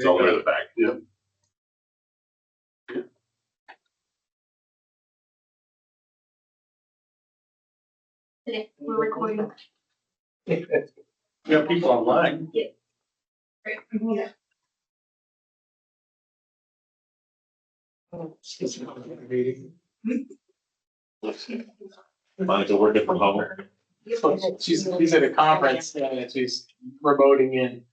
It's all in the back. Yeah. We're recording. We have people online. Yeah. Monica working from home. She's at a conference and she's remoting in.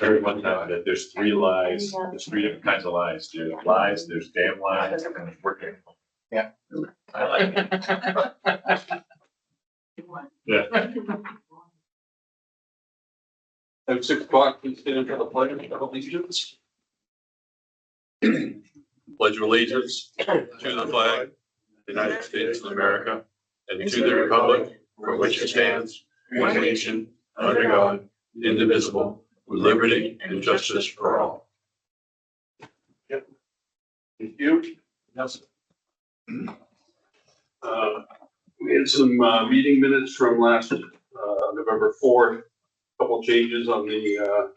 Everyone knows that there's three lies, there's three different kinds of lies. There's lies, there's damn lies, and then there's working. Yeah. I like it. Yeah. At 6 o'clock, please stand for the pledge of allegiance. Pledge of allegiance to the flag of the United States of America and to the republic for which it stands, one nation, under God, indivisible, with liberty and justice for all. Thank you. Yes. We had some meeting minutes from last November 4th. Couple changes on the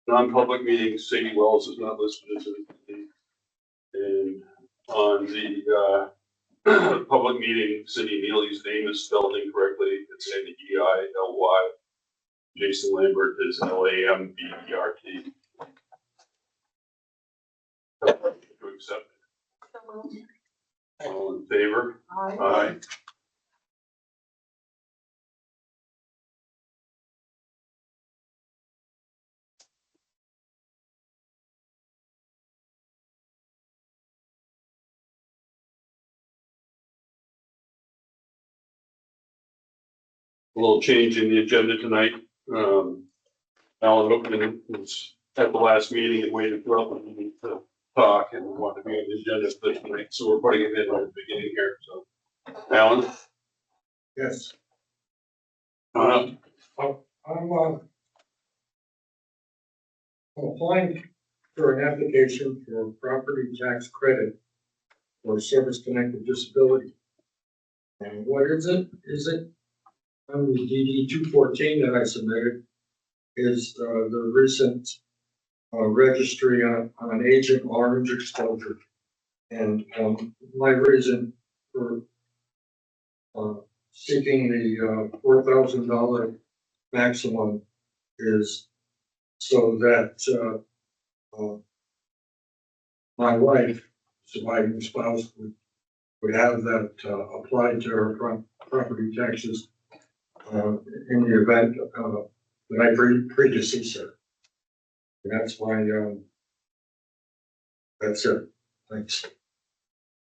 non-public meetings. Sadie Wells is not listed as a, and on the public meeting, Cindy Neely's name is spelled incorrectly. It's Neily. Jason Lambert is Lambert. To accept. All in favor? Aye. A little change in the agenda tonight. Alan Hookman was at the last meeting and waited throughout the meeting to talk and wanted to be on the agenda for this night, so we're putting it in at the beginning here, so. Alan? Yes, Uh, I'm applying for an application for property tax credit for service-connected disability. And what is it? Is it on the DD 214 that I submitted is the recent registry on Agent Orange exposure. And my reason for seeking the $4,000 maximum is so that my wife, surviving spouse, would have that applied to her property taxes in the event that I predecease her. And that's why that's it. Thanks.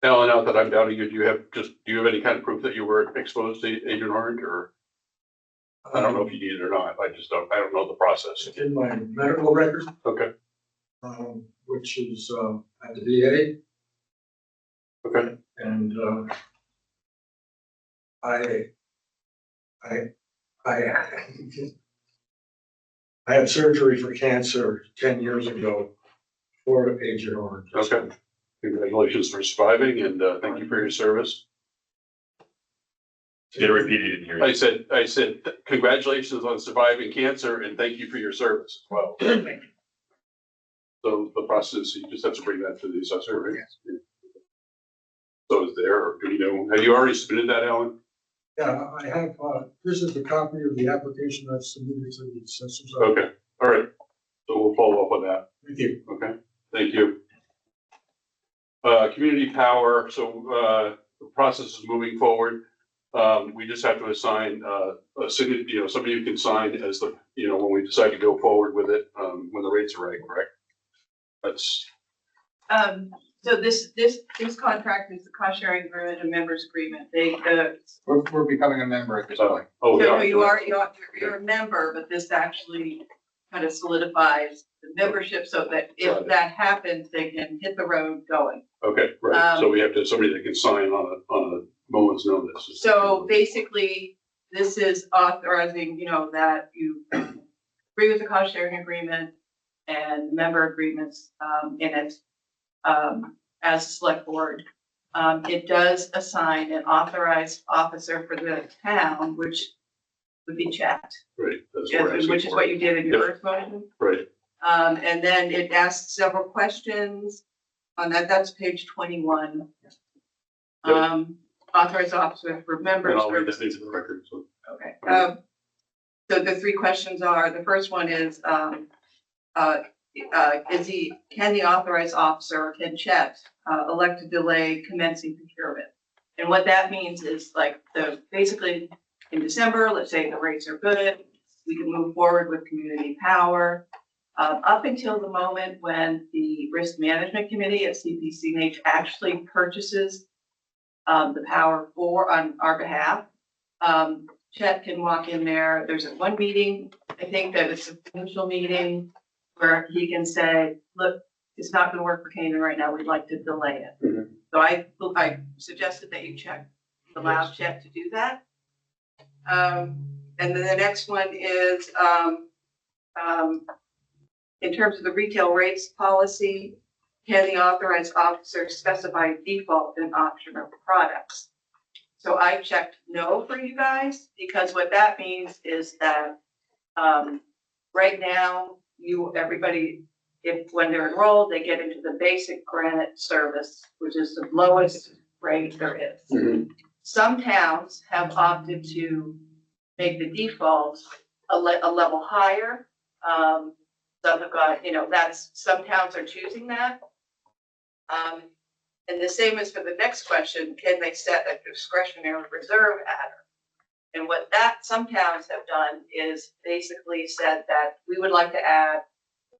Alan, now that I'm doubting you, do you have any kind of proof that you were exposed to Agent Orange, or? I don't know if you need it or not. I don't know the process. It's in my medical record, Okay, which is at the VA. okay. And I had surgery for cancer 10 years ago for Agent Orange. Okay. Congratulations for surviving, and thank you for your service. Get it repeated in here. I said, congratulations on surviving cancer, and thank you for your service as well. So the process, you just have to bring that to the assessor, right? Yes. Yeah. So is there, or do you know, have you already submitted that, Alan? Yeah, I have, this is the copy of the application I've submitted to the assessors. Okay, all right. So we'll follow up on that. Thank you. Okay, thank you. Community power, so the process is moving forward. We just have to assign a signature, somebody who can sign as the, when we decide to go forward with it, when the rates are right, correct? That's, So this contract is the cost sharing agreement and members agreement. We're becoming a member at this point. oh, So yeah. you're a member, but this actually kind of solidifies the membership so that Got if it. that happens, they can hit the road going. Okay, right. So we have to have somebody that can sign on a moment's notice. So basically, this is authorizing, that you agree with the cost sharing agreement and member agreements in it as a select board. It does assign an authorized officer for the town, which would be checked, Right. That's what we're asking which is for. what you did in your Yep. first motion. Right. And then it asks several questions on that, that's page 21. Yep. Authorized officer for member And I'll read that services. into the record, so. Okay, so the three questions are, the first one is, can the authorized officer, can Chet, elect to delay commencing procurement? And what that means is like basically in December, let's say the rates are good, we can move forward with community power. Up until the moment when the risk management committee at CPCNH actually purchases the power on our behalf. Chet can walk in there. There's one meeting, I think that it's a potential meeting where he can say, look, it's not gonna work for Canaan right now. We'd like to delay it. Mhm. So I suggested that you allow Chet to do that. And then the next one is, in terms of the retail rates policy, can the authorized officer specify default and option of products? So I checked no for you guys, because what that means is that, right now, everybody, when they're enrolled, they get into the basic granite service, which is the lowest rate there is. Mhm. Some towns have opted to make the default a level higher. Some have got, some towns are choosing that. And the same as for the next question, can they set a discretionary reserve adder? And what some towns have done is basically said that we would like to add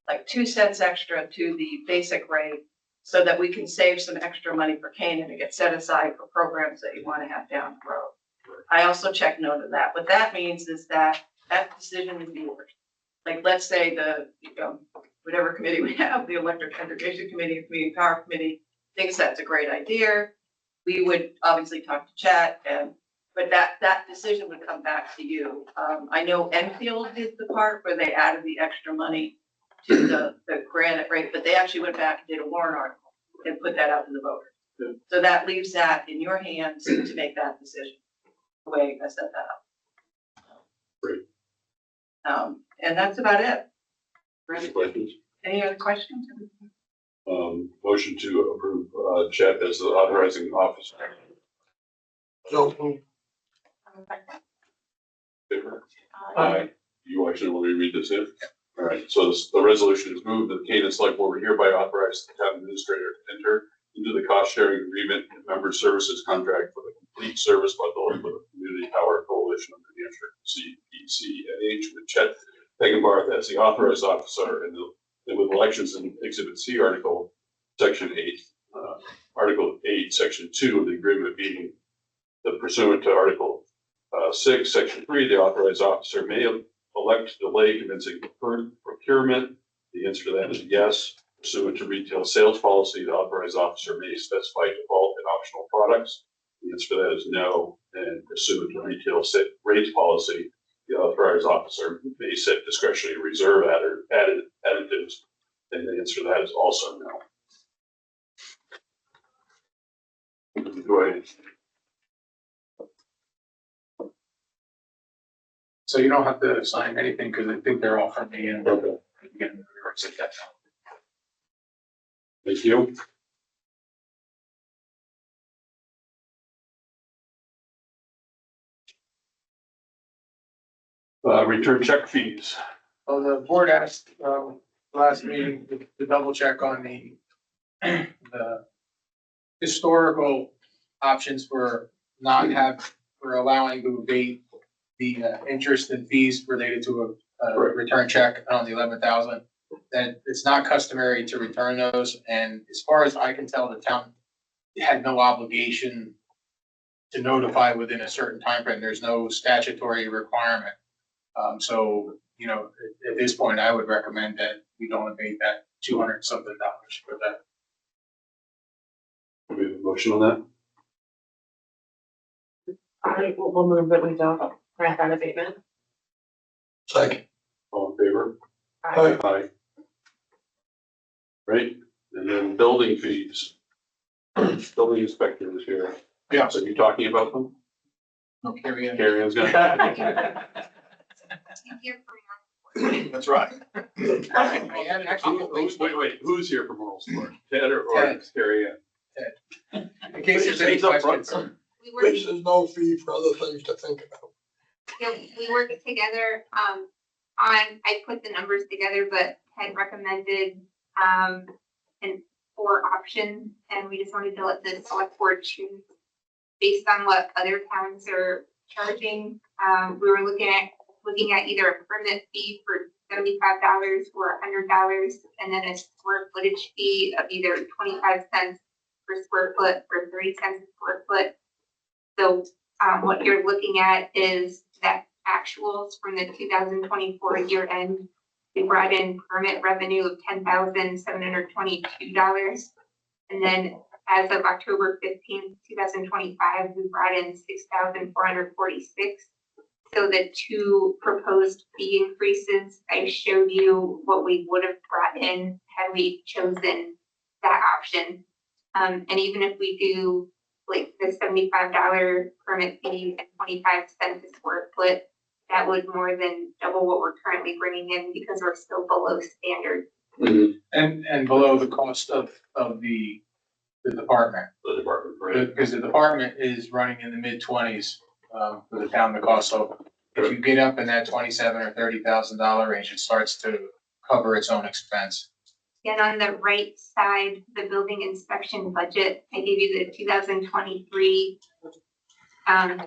like 2 cents extra to the basic rate so that we can save some extra money for Canaan to get set aside for programs that you want to have down the road. I also checked no to that. What that means is that decision is yours. Like, let's say whatever committee we have, the electric integration committee, community power committee, thinks that's a great idea. We would obviously talk to Chet, but that decision would come back to you. I know Enfield did the part where they added the extra money to the granite rate, but they actually went back and did a warrant article and put that out to the voters. Yeah. So that leaves that in your hands to make that decision, the way I set that up. Great. And that's about it. Any questions? Any other questions? Motion to approve, Chet as the authorizing officer. So, Favor? Aye. You actually want me to read this in? All right, so the resolution is moved that the Canaan Select Board hereby authorize the town administrator to enter into the cost sharing agreement and member services contract for the complete service bundle with the Community Power Coalition of New Hampshire, CPCNH, with Chet Hagenbarth as the authorized officer, and with elections in Exhibit C, Section 8, Article 8, Section 2 of the agreement being the pursuant to Article 6, Section 3, the authorized officer may elect to delay commencing procurement. The answer to that is yes. Pursuant to retail sales policy, the authorized officer may specify default and optional products. The answer to that is no. And pursuant to retail rates policy, the authorized officer may set discretionary reserve additives. And the answer to that is also no. Do I? So you don't have to sign anything because I think they're all from me and. Okay. Again, sit that down. Thank you. Return check fees. Well, the board asked, last meeting to double check on the historical options for for allowing to abate the interest and fees related to a Right. return check on the 11,000. That it's not customary to return those, and as far as I can tell, the town had no obligation to notify within a certain timeframe. There's no statutory requirement. So, at this point, I would recommend that we don't abate that $200 something for that. Do we have a motion on that? We'll move that we don't grant that abatement. second. All in favor? Aye. Aye. Right, and then building fees. Building inspector is here. Yeah. So you talking about them? No, carry on. Carrie's gonna. here for That's right. I had actually, Wait, who's here for moral support? Ted or Ted. Terry Ann? in case there's any He's up front. questions. we work, There's no fee for other things to think about. we work together, I put the numbers together, but had recommended, and 4 options, and we just wanted to let the select board choose based on what other towns are charging. We were looking at either a permit fee for $75 or $100, and then a square footage fee of either 25 cents per square foot or 30 cents per square foot. So what you're looking at is that actuals from the 2024 year end. We brought in permit revenue of $10,722. And then as of October 15th, 2025, we brought in $6,446. So the 2 proposed fee increases, I showed you what we would have brought in had we chosen that option. And even if we do like the $75 permit fee and 25 cents a square foot, that would more than double what we're currently bringing in because we're still below standard. And below the cost of the department. The department, right? Because the department is running in the mid-20s, for the town to cost. So if you get up in that $27,000 or $30,000 range, it starts to cover its own expense. And on the right side, the building inspection budget, I gave you the 2023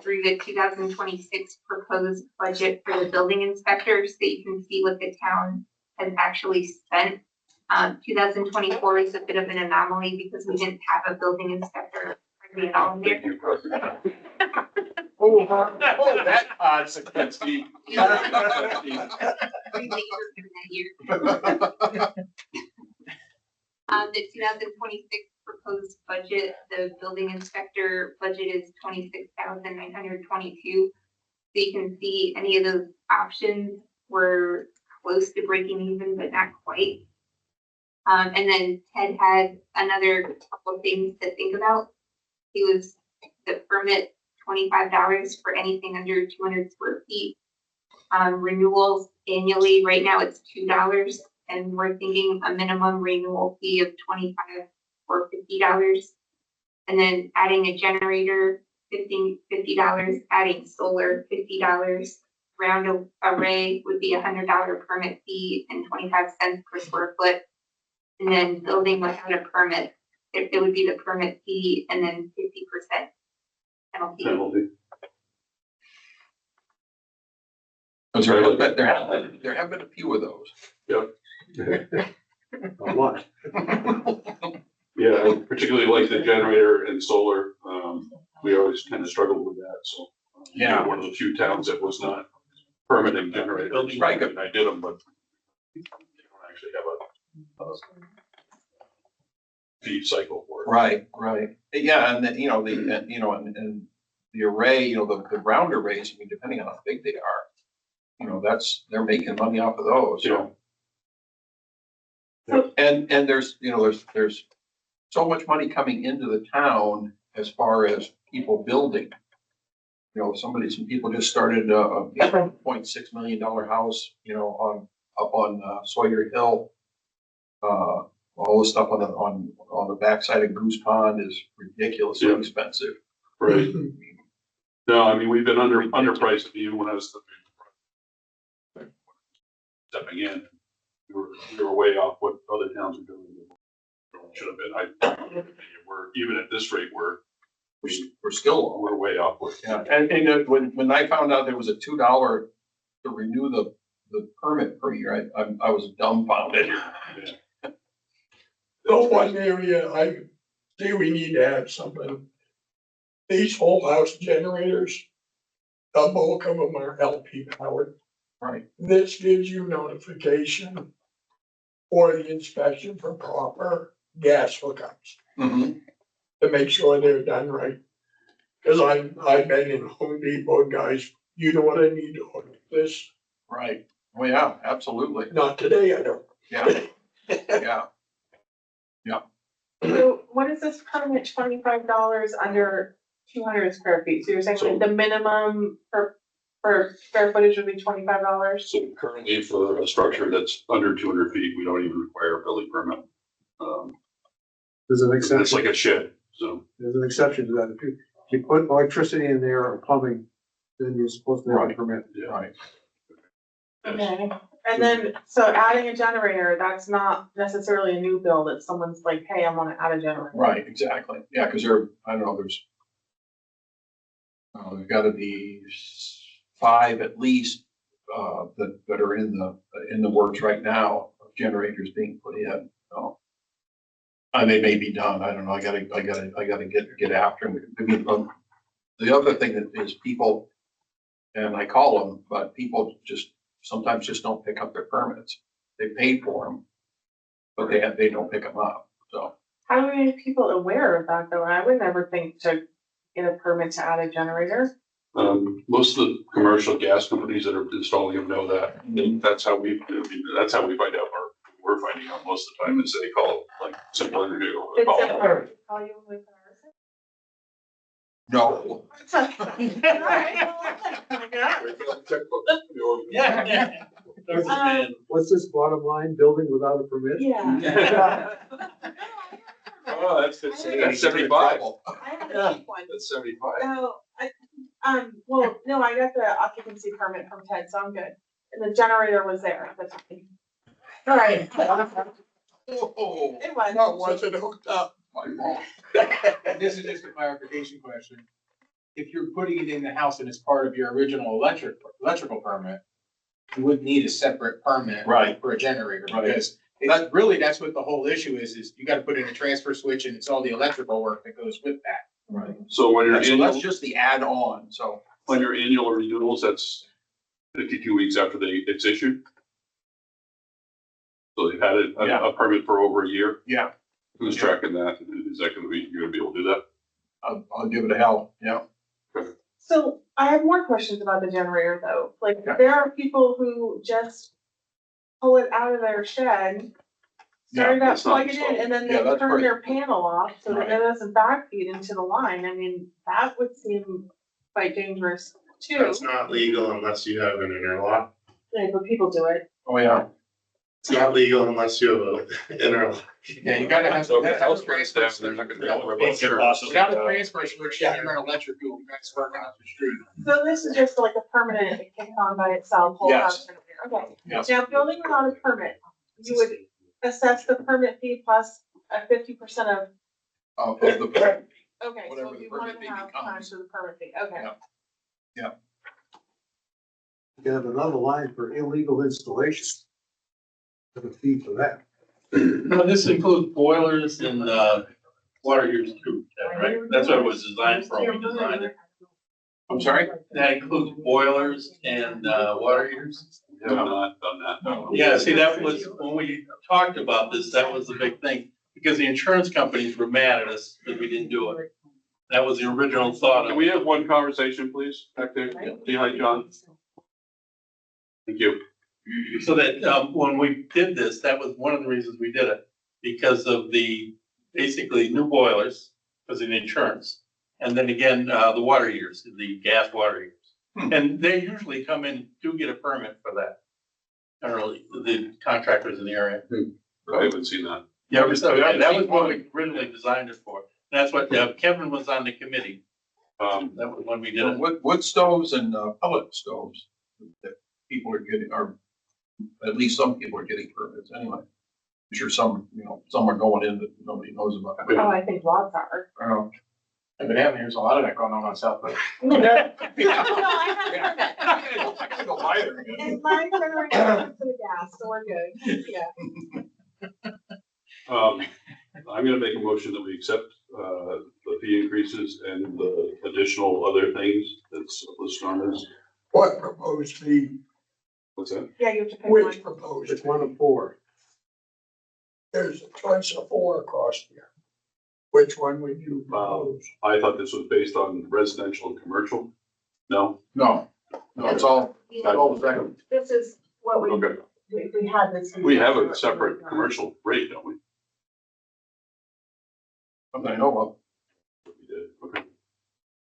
through the 2026 proposed budget for the building inspectors, so you can see what the town has actually spent. 2024 is a bit of an anomaly because we didn't have a building inspector hardly at all in there. Thank you, President. Oh, that odds against me. The 2026 proposed budget, the building inspector budget is 26,922. So you can see any of those options were close to breaking even, but not quite. And then Ted had another couple of things to think about. He was the permit $25 for anything under 200 square feet. Renewals annually, right now it's $2, and we're thinking a minimum renewal fee of $25 or $50. And then adding a generator, $50, adding solar, $50. Round array would be $100 permit fee and 25 cents per square foot. And then building without a permit, it would be the permit fee and then 50% penalty. Penalty. That's right, but there have been a few of those. A lot. Yeah, I particularly like the generator and solar. We always kind of struggled with that, so. Yeah. One of the few towns that was not permitting generators. Right. And I did them, but they don't actually have a feed cycle for it. Right. Yeah, and then, and the array, the round arrays, I mean, depending on how big they are, they're making money off of those, And there's so much money coming into the town as far as people building. Some people just started a $1.6 million house, up on Sawyer Hill. All the stuff on the backside of Goose Pond is ridiculously expensive. Right. No, I mean, we've been underpriced even when I was stepping in. We were way off what other towns are doing. Should have been. We're even at this rate, we're still way off. Yeah, and when I found out there was a $2 to renew the permit per year, I was dumbfounded. Yeah. The one area I say we need to add something, these whole house generators, the bulk of them are LP powered. Right. This gives you notification for the inspection for proper gas hookups Mm-hmm. to make sure they're done right. Cause I've been in Home Depot, guys, you know what I need to hook this? Right. Oh, yeah, absolutely. Not today, I don't. Yeah, yeah. So what is this permit, $25 under 200 square feet? So you're saying So- like the minimum per for square footage would be $25. So currently for a structure that's under 200 feet, we don't even require a building permit. There's an It's exception, like a shed, so. there's an exception to that. If you put electricity in there or plumbing, then you're supposed to have a Right. permit. Right. Okay, and then, so adding a generator, that's not necessarily a new build, it's someone's like, hey, I wanna add a generator. Right, exactly. Yeah, because I don't know, there's gotta be 5 at least, that are in the works right now, of generators being put in, so. And they may be done, I don't know, I gotta get after them. I mean, the other thing that is people, and I call them, but people sometimes just don't pick up their permits. They paid for them, but they don't pick them up, so. How do we make people aware of that though? I would never think to get a permit to add a generator. Most of the commercial gas companies that are installing them know that. And that's how we find out, or we're finding out most of the time, is they call like simple interview. Or It's call. a, call you with No. Yeah. What's this bottom line, building without a permit? Yeah. Oh, that's 75. I had a cheap one. That's 75. No, well, no, I got the occupancy permit from Ted, so I'm good. And the generator was there, that's fine. All right. Oh, It was. What was it hooked up? my fault. This is just a clarification question. If you're putting it in the house and it's part of your original electrical permit, you would need a separate permit. Right. For a generator, Right. because that's what the whole issue is you gotta put in a transfer switch and it's all the electrical work that goes with that. Right. So when So you're that's just the add-on, so. on your annual renewals, that's 52 weeks after it's issued. So they've had a permit for over a year. Yeah. Who's tracking that? Is that gonna be, you're gonna be able to do that? I'll give it a hell, yeah. So I have more questions about the generator though. Like, Okay. there are people who just pull it out of their shed, start it up, that's not plug it in, and then Yeah, they that's turn pretty- their panel off so that Right. it doesn't backfeed into the line. I mean, that would seem quite dangerous too. That's not legal unless you have an interlock. Yeah, but people do it. Oh, yeah. It's not legal unless you have an interlock. Yeah, you gotta have. So if the house burns down, they're not gonna be able to replace Make it it. possible. Without a transfer switch, yeah, you're an electrical, you guys working out the street. So this is just like a permanent, it kicks on by itself, whole Yes. house generator. Okay. Yes. Now, building without a permit, you would assess the permit fee plus a 50% of, Of the, okay, Whatever so the you permit want fee to have becomes. cash for the permit fee, okay. Yeah. You can have another line for illegal installation. Have a fee for that. No, this includes boilers and, water heaters too, right? That's what it was designed for, when we designed it. I'm sorry? That includes boilers and, water heaters? We have not done that. Yeah, see, that was, when we talked about this, that was the big thing, because the insurance companies were mad at us because we didn't do it. That was the original thought Can of we have one conversation, please, back there? Behind John. Thank you. So that, when we did this, that was one of the reasons we did it, because of the, basically, new boilers, because of the insurance. And then again, the water heaters, the gas water heaters. And they usually come in, do get a permit for that. Generally, the contractors in the area. I haven't seen that. Yeah, that was what we originally designed it for. That's what, Kevin was on the committee. That was when we did it. Wood stoves and pellet stoves that people are getting, or at least some people are getting permits anyway. I'm sure some are going in that nobody knows about. Oh, I think lots are. Evidently, there's a lot of that going on South Lake. No, I have a permit. I gotta go buy it again. And my generator is for the gas, so we're good, yeah. I'm gonna make a motion that we accept, the fee increases and the additional other things that's listed on this. What proposed fee? What's that? Yeah, you have to pick one. Which proposed? It's one of 4. There's a choice of 4 across here. Which one would you propose? I thought this was based on residential and commercial. No? No, it's all the same. This is what we, Okay. we had this. We have a separate commercial rate, don't we? Something I know of. We did, okay.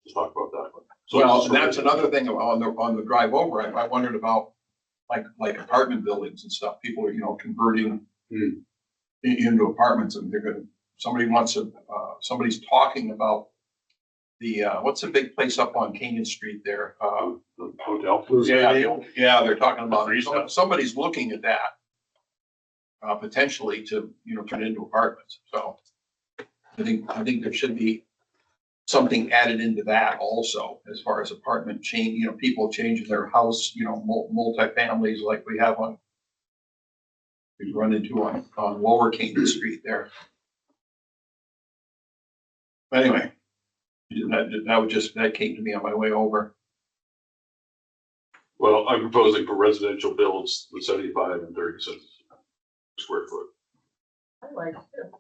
Let's talk about that one. Well, and that's another thing on the drive over, I wondered about like apartment buildings and stuff, people are, converting into apartments and they're gonna, somebody's talking about the, what's the big place up on Canyon Street there? The hotel. Yeah, they're talking about, somebody's looking at that. Potentially to, turn it into apartments, so. I think there should be something added into that also, as far as apartment change, people changing their house, multi-families like we have we run into on Lower Canyon Street there. Anyway, that came to me on my way over. Well, I'm proposing for residential builds, the 75 and 30 cents square foot. I like it too.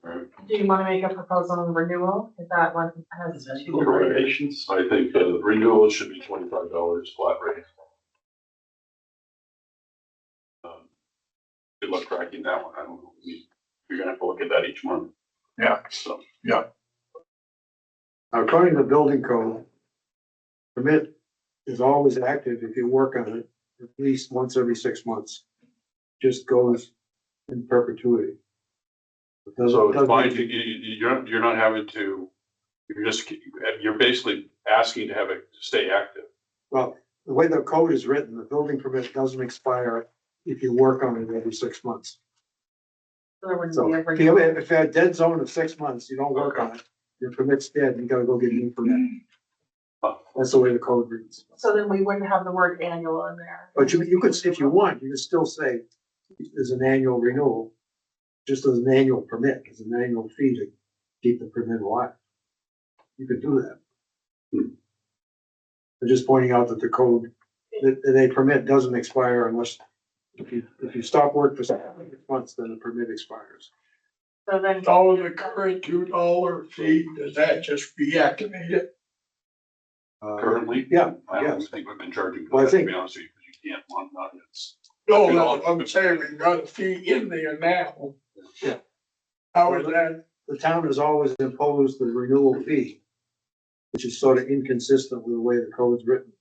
Right. Do you want to make a proposal on renewal? Is that one has two? Recommendations. I think the renewal should be $25 flat rate. Good luck cracking that one. I don't know. You're gonna have to look at that each month. Yeah. So. Yeah. According to the building code, permit is always active if you work on it at least once every 6 months. Just goes in perpetuity. It doesn't- So it's doesn't- fine, you're not having to, you're basically asking to have it stay active. Well, the way the code is written, the building permit doesn't expire if you work on it every 6 months. There wouldn't So be a if you renewal. if you had a dead zone of 6 months, you don't work on it, your permit's dead, you gotta go get a new permit. That's the way the code reads. So then we wouldn't have the word annual in there. But you could, if you want, you could still say there's an annual renewal, just as an annual permit, as an annual fee to keep the permit alive. You could do that. I'm just pointing out that the code, that a permit doesn't expire unless, if you stop work for 6 months, then the permit expires. So then. So the current $2 fee, does that just reactivate it? Currently? Yeah, I don't yes. think we've been charging Well, I for that, to think- be honest with you, because you can't, not, it's. No, no, I'm saying we got a fee in there now. Yeah. How is that? The town has always imposed the renewal fee, which is sort of inconsistent with the way the code's written.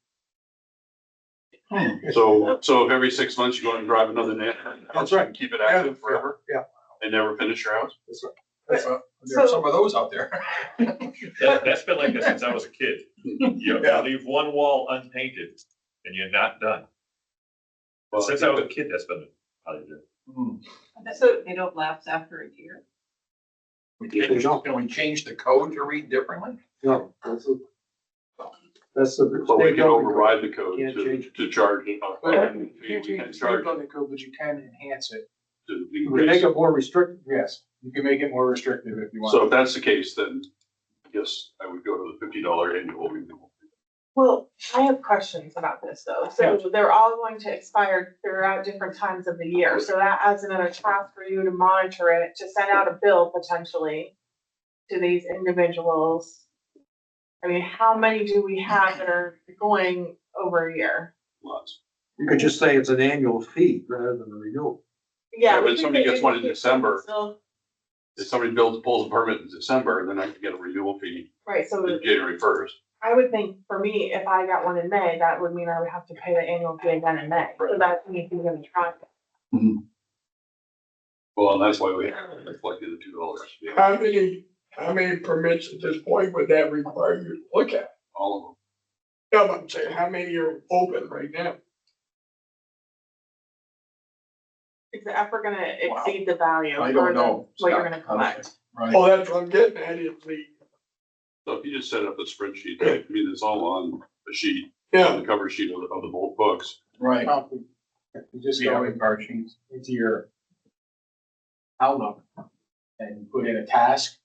So if every 6 months you go and drive another net. That's right. Keep it active forever? Yeah. And never finish your house? That's right. There are some of those out there. That's been like this since I was a kid. You leave one wall unpainted and you're not done. Well, Since I was a kid, that's been how they do it. So they don't lapse after a year? Can we change the code to read differently? No, that's the. But we can override the code Can't change to charge it. We can charge on the code, but you can enhance it. to We make increase. it more restrictive. Yes, you can make it more restrictive if you want. So if that's the case, then yes, I would go to the $50 annual renewal. Well, I have questions about this though. So they're all going to expire throughout different times of the year. So that adds another task for you to monitor it, to send out a bill potentially to these individuals. I mean, how many do we have that are going over a year? Lots. You could just say it's an annual fee rather than a renewal. Yeah, we but could somebody say gets one in individuals December. still- If somebody pulls a permit in December, then I can get a renewal fee Right, so January 1st. I would think for me, if I got one in May, that would mean I would have to pay the annual fee again in May. So that means you're gonna try. Well, and that's why we have reflected the $2. How many permits at this point would that require you to look at? All of them. Yeah, but I'm saying, how many are open right now? Is the effort gonna exceed the value? I don't or the- know, What you're Scott, gonna collect? Right. Well, that's what I'm getting at, is the, So if you just set up a spreadsheet, I mean, it's all on a sheet, on yeah, the cover sheet of the both books. Right. You just go into your Outlook and put in a task.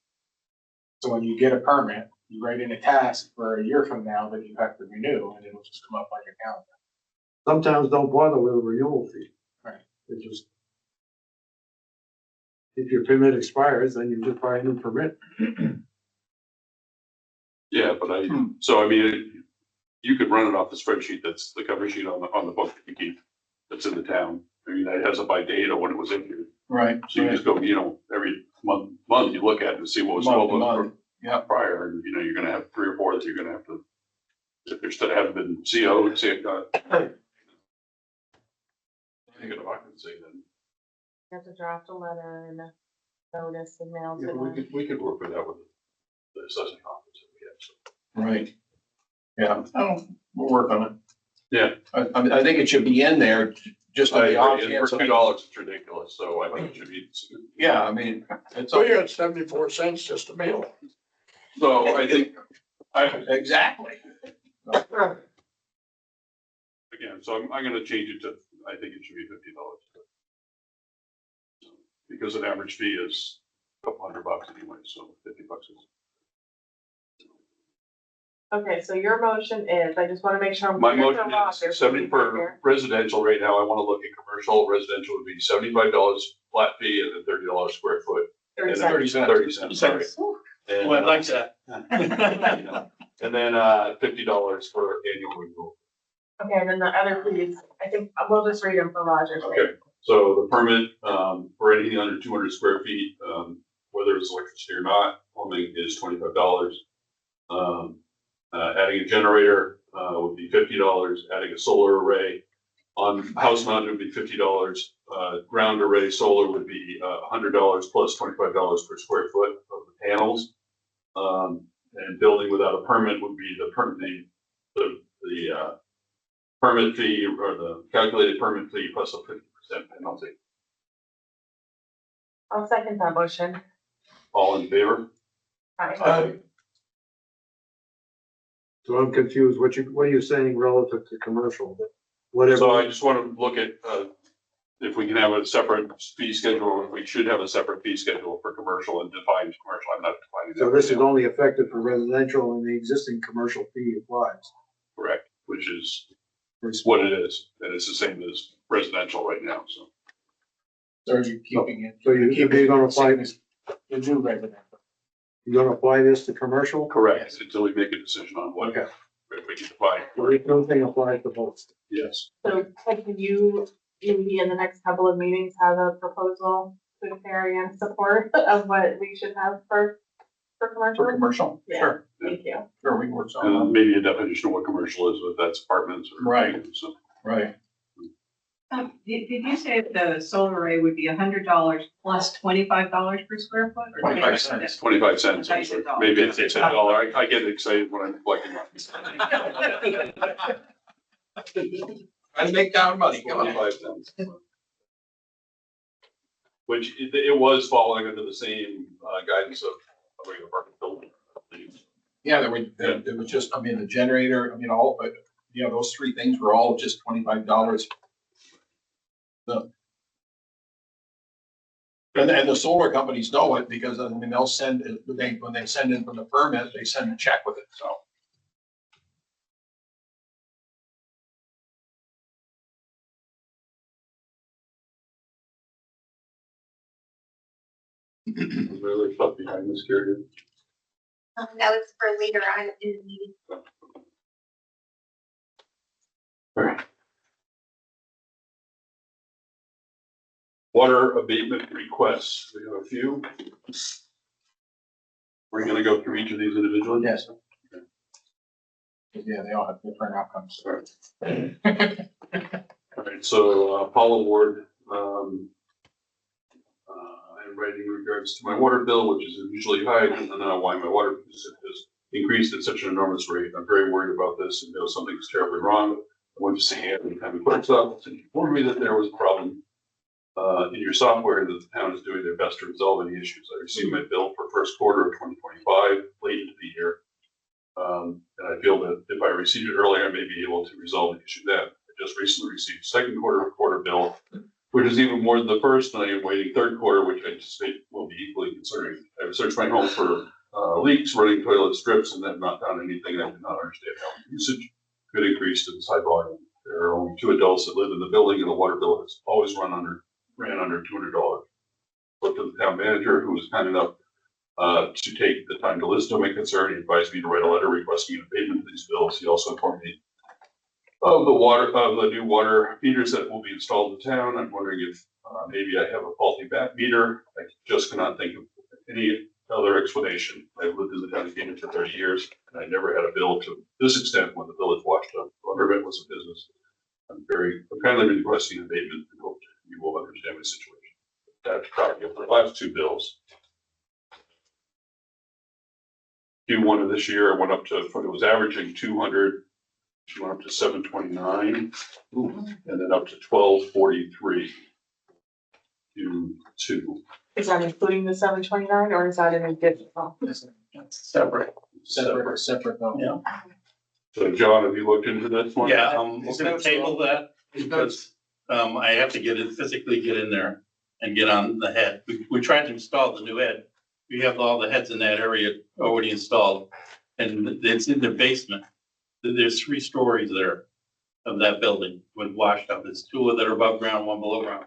So when you get a permit, you write in a task for a year from now that you have to renew, and it'll just come up on your calendar. Some towns don't bother with a renewal fee. Right. They just. If your permit expires, then you just buy a new permit. Yeah, but so I mean, you could run it off the spreadsheet that's the cover sheet on the book that you keep, that's in the town. I mean, that has it by date or when it was issued. Right. So you just go, every month you look at it and see what was. Month to month. prior, and you're gonna have 3 or 4 that you're gonna have to, if there's that haven't been CO'd, you get occupancy, then You have to draft a letter and a notice and mail to yeah, them. we could work with that with the assessing office if we have. So. Right. Yeah, oh, we'll work on it. Yeah. I think it should be in there, just on I the off agree, and chance. for $2, it's ridiculous, so I think it should be. Yeah, I mean, it's, So you got 74 cents just to mail. So I think, exactly. again, so I'm gonna change it to, I think it should be $50. Because an average fee is a couple $100 anyway, so $50 is. Okay, so your motion is, I just wanna make sure. I'm My clear motion for law is here, 70 for residential right now. I wanna look at commercial. Residential would be $75 flat fee and then $30 square foot. 30 And seconds. 30 cents, sorry. And, Well, I like that. and then, $50 for annual renewal. Okay, and then the other fees, I think, we'll just read them for Roger's sake. Okay, so the permit, for anything under 200 square feet, whether it's electricity or not, plumbing is $25. Adding a generator, would be $50, adding a solar array on house mounted would be $50. Ground array solar would be, $100 plus $25 per square foot of the panels. And building without a permit would be the permit fee or the calculated permit fee plus a 50% penalty. I'll second that motion. All in favor? Aye. So I'm confused, what are you saying relative to commercial? Whatever. So I just want to look at, if we can have a separate fee schedule, if we should have a separate fee schedule for commercial and define commercial. I'm not defining that. So this is right now. only effective for residential and the existing commercial fee applies. Correct, which is what it is, and it's the same as residential right now, so. So you're keeping it. So you're gonna apply this, The new residential. you're gonna apply this to commercial? Correct, until we make a decision on what, Okay. if we can define, So this new thing applies to both. yes. So can you, maybe in the next couple of meetings, have a proposal to carry in support of what we should have for For commercial? commercial, Yeah. sure, Thank you. sure, we can work on that. Maybe a definition of what commercial is, if that's apartments or. Right. So, Right. Did you say the solar array would be $100 plus $25 per square foot? or 25 cents. 25 cents, I said dollar. maybe it's $1. I get excited when I'm collecting on. Try to make down money, come on. 25 cents. Which it was falling under the same guidance of a regular apartment building. Yeah, there was just, I mean, the generator, I mean, all, but, those three things were all just $25. And the solar companies know it because, I mean, they'll send, when they send in from the permit, they send a check with it, so. Really tough behind this period. That was for later on in the meeting. Water abatement requests, we have a few. We're gonna go through each of these individually? Yes. Yeah, they all have different outcomes. All right, so Paula Ward, I'm writing in regards to my water bill, which is usually high. I don't know why my water has increased at such an enormous rate. I'm very worried about this and know something's terribly wrong. I went to see Anthony County Clerk's Office and he informed me that there was a problem in your software that the town is doing their best to resolve any issues. I received my bill for first quarter of 2025, late into the year. And I feel that if I received it earlier, I may be able to resolve the issue then. I just recently received second quarter bill, which is even more than the first, and I am waiting third quarter, which I anticipate will be equally concerning. I've searched my home for leaks, running toilet strips, and have not found anything. I do not understand how usage could increase to this high volume. There are only 2 adults that live in the building, and the water bill has always ran under $200. Spoke to the town manager, who was kind enough to take the time to listen to my concern. He advised me to write a letter requesting an abatement of these bills. He also informed me of the new water meters that will be installed in town. I'm wondering if maybe I have a faulty meter. I just cannot think of any other explanation. I've lived in the town of Cambridge for 30 years, and I never had a bill to this extent when the village washed up. Whatever it was a business. I'm kindly requesting abatement, and hope you will understand my situation. That's probably the last two bills. Q1 of this year, I went up to, it was averaging 200, went up to 729, and then up to 1243. Q2. Is that including the 729 or is that an additional? Separate. Separate though. Yeah. So John, have you looked into this one? Yeah, we're gonna table that because, I have to physically get in there and get on the head. We tried to install the new head. We have all the heads in that area already installed, and it's in the basement. There's 3 stories there of that building with washed up. There's 2 that are above ground, 1 below ground.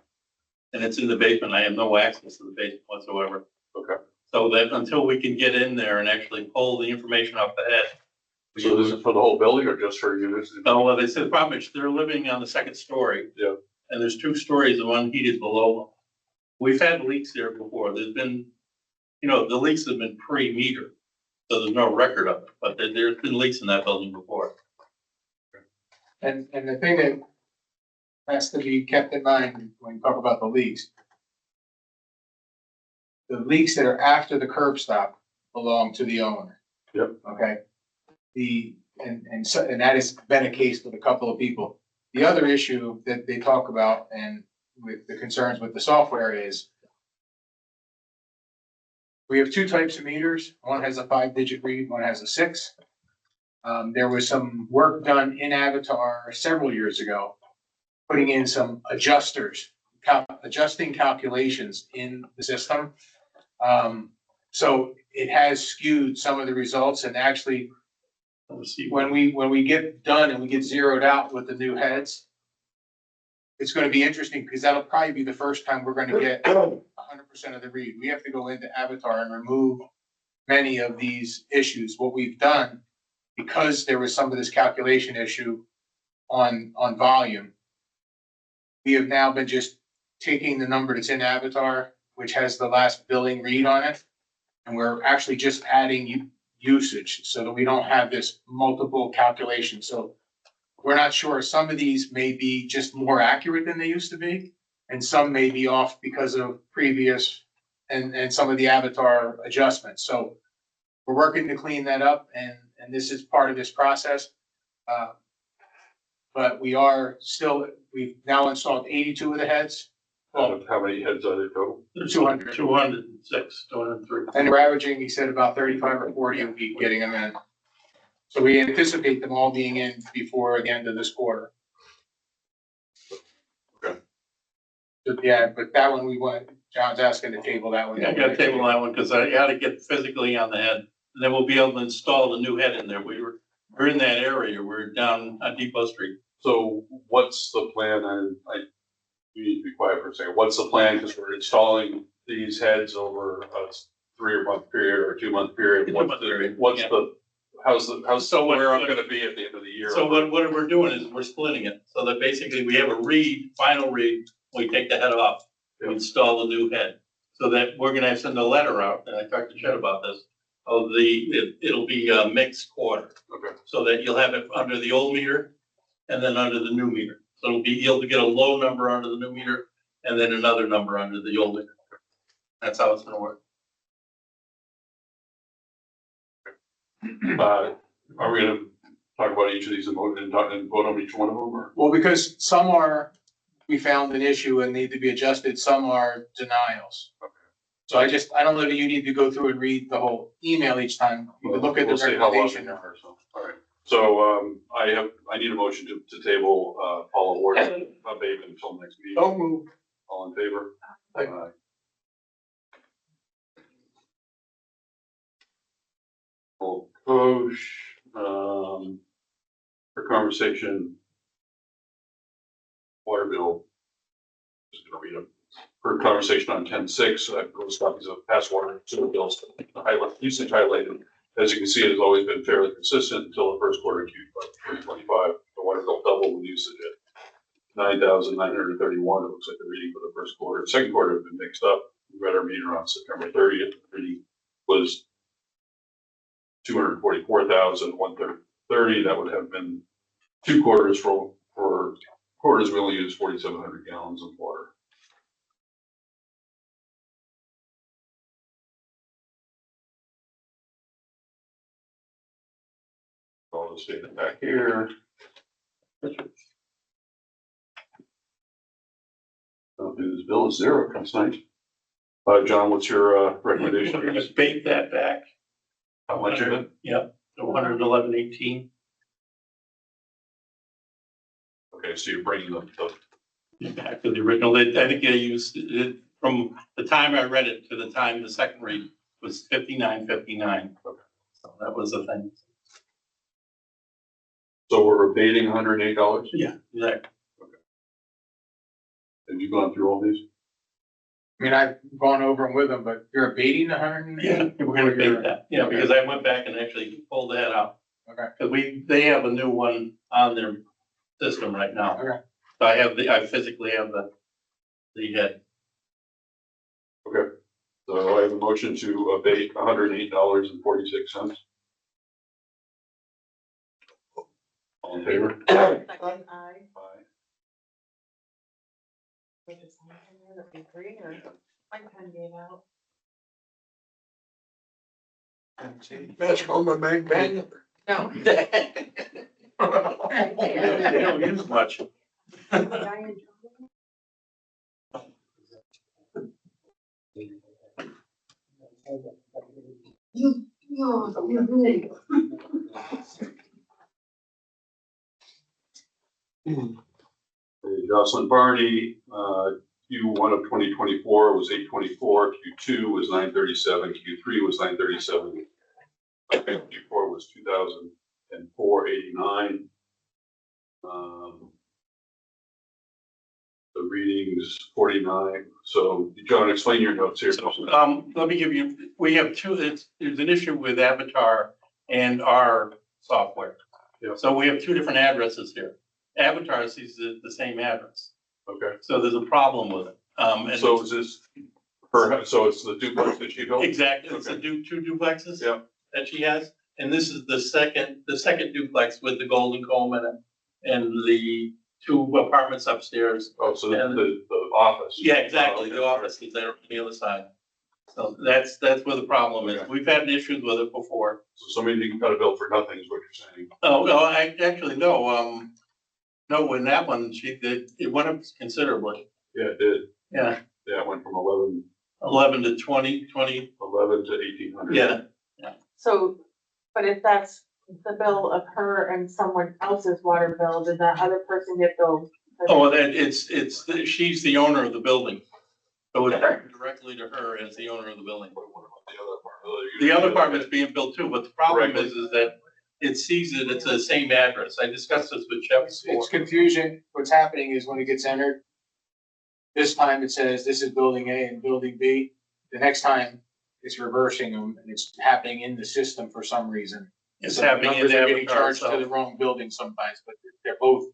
And it's in the basement. I have no access to the basement whatsoever. Okay. So that until we can get in there and actually pull the information off the head. So this is for the whole building or just for units? Oh, well, they said the problem is they're living on the 2nd story. Yeah. And there's 2 stories and one heated below them. We've had leaks there before. There's been, the leaks have been pre-meter. So there's no record of it, but there's been leaks in that building before. And the thing that has to be kept in mind when you talk about the leaks that are after the curb stop belong to the owner. Yep. Okay? And that has been a case with a couple of people. The other issue that they talk about and with the concerns with the software is we have 2 types of meters. One has a 5-digit read, one has a 6. There was some work done in Avatar several years ago, putting in some adjusting calculations in the system. So it has skewed some of the results, and actually when we get done and we get zeroed out with the new heads, it's going to be interesting because that'll probably be the first time we're going to get 100% of the read. We have to go into Avatar and remove many of these issues. What we've done, because there was some of this calculation issue on volume, we have now been just taking the number that's in Avatar, which has the last billing read on it, and we're actually just adding usage so that we don't have this multiple calculation. So we're not sure. Some of these may be just more accurate than they used to be, and some may be off because of previous and some of the Avatar adjustments. So we're working to clean that up, and this is part of this process. But we've now installed 82 of the heads. How many heads are there total? 200. 206, 203. And we're averaging, he said, about 35 or 40 a week getting them in. So we anticipate them all being in before the end of this quarter. Okay. But that one John's asking to table that one. Yeah, I got to table that one because I got to get physically on the head, and then we'll be able to install the new head in there. We're in that area. We're down on Depot Street. So what's the plan? You need to be quiet for a second. What's the plan? Because we're installing these heads over a 3-month period or 2-month period. How's where I'm gonna be at the end of the year? So what we're doing is we're splitting it. So that basically we have a final read, we take the head off, we install the new head. So that we're gonna send a letter out, and I talked to Chet about this, it'll be a mixed quarter. Okay. So that you'll have it under the old meter and then under the new meter. So you'll get a low number under the new meter and then another number under the old meter. That's how it's gonna work. Are we gonna talk about each of these and vote on each one of them, or? Well, because we found an issue and need to be adjusted, some are denials. Okay. So I don't know that you need to go through and read the whole email each time. You can look at the We'll see how long recommendation. they are, so, all right. So, I need a motion to table, Paula Ward abatement until next meeting. Don't move. All in favor? Aye. Coach, for conversation. Water bill. Just gonna read them. For conversation on 10-6, those copies of past water and sewer bills, usage highlighted. As you can see, it has always been fairly consistent until the first quarter of 2025. The water bill doubled with usage at 9,931. It looks like the reading for the first quarter. Second quarter has been mixed up. We read our meter on September 30th. The reading was 244,130, that would have been 2 quarters for quarters, we only use 4,700 gallons of water. I'll just take it back here. This bill is 0, that's nice. John, what's your We're gonna recommendation? bake that back, How much of it? yep, to 111.18. Okay, so you're bringing the Back to the original. I think I used it from the time I read it to the time the second read was 59.59. Okay. So that was the thing. so we're abating $108? Yeah, exactly. Have you gone through all these? I mean, I've gone over them with them, but you're abating 100? Yeah, we're gonna bake that. Yeah, because I went back and actually pulled that out. Okay. Cause they have a new one on their system right now. Okay. So I physically have the head. Okay, so I have a motion to abate $108.46. All in favor? Aye. Aye. Would you sign in there that we agree, or my pen gave out? That's from the main bank. No. They don't use much. Jocelyn Barney, Q1 of 2024 was 824, Q2 was 937, Q3 was 937, Q4 was 2,004.89. The readings 49. So John, explain your notes here. So, let me give you, we have there's an issue with Avatar and our software. Yeah. So we have two different addresses here. Avatar sees the same address. Okay. So there's a problem with it. And So is this so it's the duplex that she built? exactly, it's the Okay. two duplexes. Yeah. That she has, and this is the second duplex with the golden comb and the two apartments upstairs. Oh, so the office. Yeah, exactly, the Okay. office is there on the other side. So that's where the problem is. Okay. We've had issues with it before. So somebody got a bill for nothing is what you're saying. Oh, no, I actually, no, no, in that one, it went up considerably. Yeah, it did. Yeah, Yeah, it went from 11 to 20. to 1,800. Yeah, So, but if that's the bill of her and someone else's water bill, did that other person get billed? oh, that she's the owner of the building. So it's directly to her as the owner of the building. What about the other part? The other apartment's being built too, but the problem is that it sees that it's the same address. I discussed this with Jeff before. It's confusing. What's happening is when it gets entered, this time it says this is building A and building B. The next time it's reversing them and it's happening in the system for some reason. It's So the happening in numbers are getting Avatar charged to the itself. wrong building sometimes, but they're both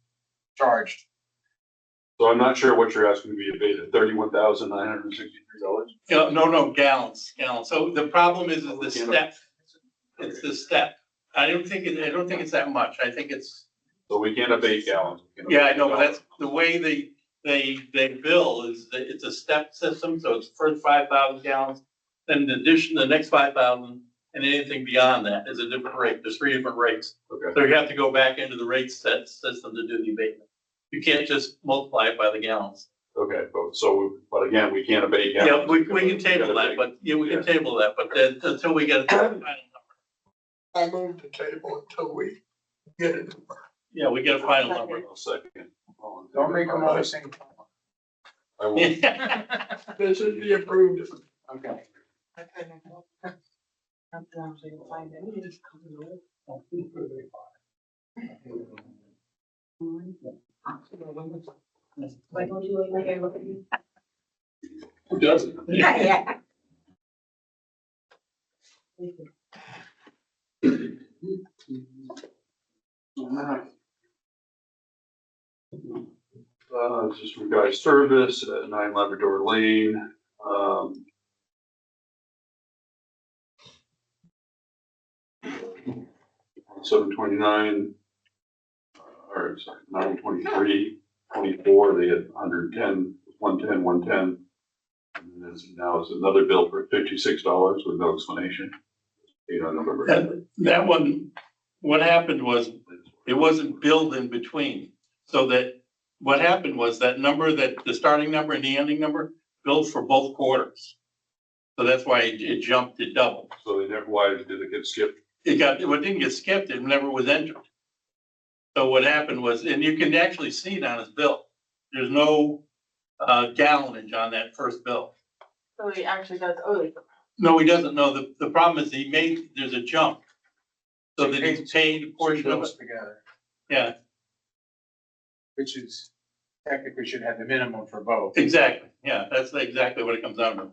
charged. So I'm not sure what you're asking to be abated, $31,963. No, gallons. So the problem is the step. It's the step. I don't think it's that much. I think it's, So we can't abate gallons. We can yeah, I abate know, but dollars. that's the way they bill is that it's a step system. So it's first 5,000 gallons, then the next 5,000, and anything beyond that is a different rate. There's 3 different rates. Okay. So you have to go back into the rate set system to do the abatement. You can't just multiply it by the gallons. Okay, but again, we can't abate Yeah, gallons. we can table that, but, yeah, we can table that, but then until we get a final number. I moved the table until we get it. Yeah, we get a final number. I'll second. All in Don't favor? make them all the same. I will. This is the approved. Okay. Why don't you like my look at you? Who doesn't? Yeah. This is from Guy Service at 9 Labrador Lane. 729, or sorry, 923, 24, they had 110, 110, 110. And now it's another bill for $56 with no explanation. Paid on November. That one, what happened was, it wasn't billed in between. So that, what happened was that number, that the starting number and the ending number billed for both quarters. So that's why it jumped, it doubled. So they never, why did it get skipped? It didn't get skipped, it never was entered. So what happened was, and you can actually see it on his bill, there's no gallonage on that first bill. So he actually does owe the amount. No, he doesn't know. The problem is there's a jump. So that he's paid a portion of it. Bills together, Yeah, which is technically should have the minimum for both. exactly. Yeah, that's exactly what it comes down to.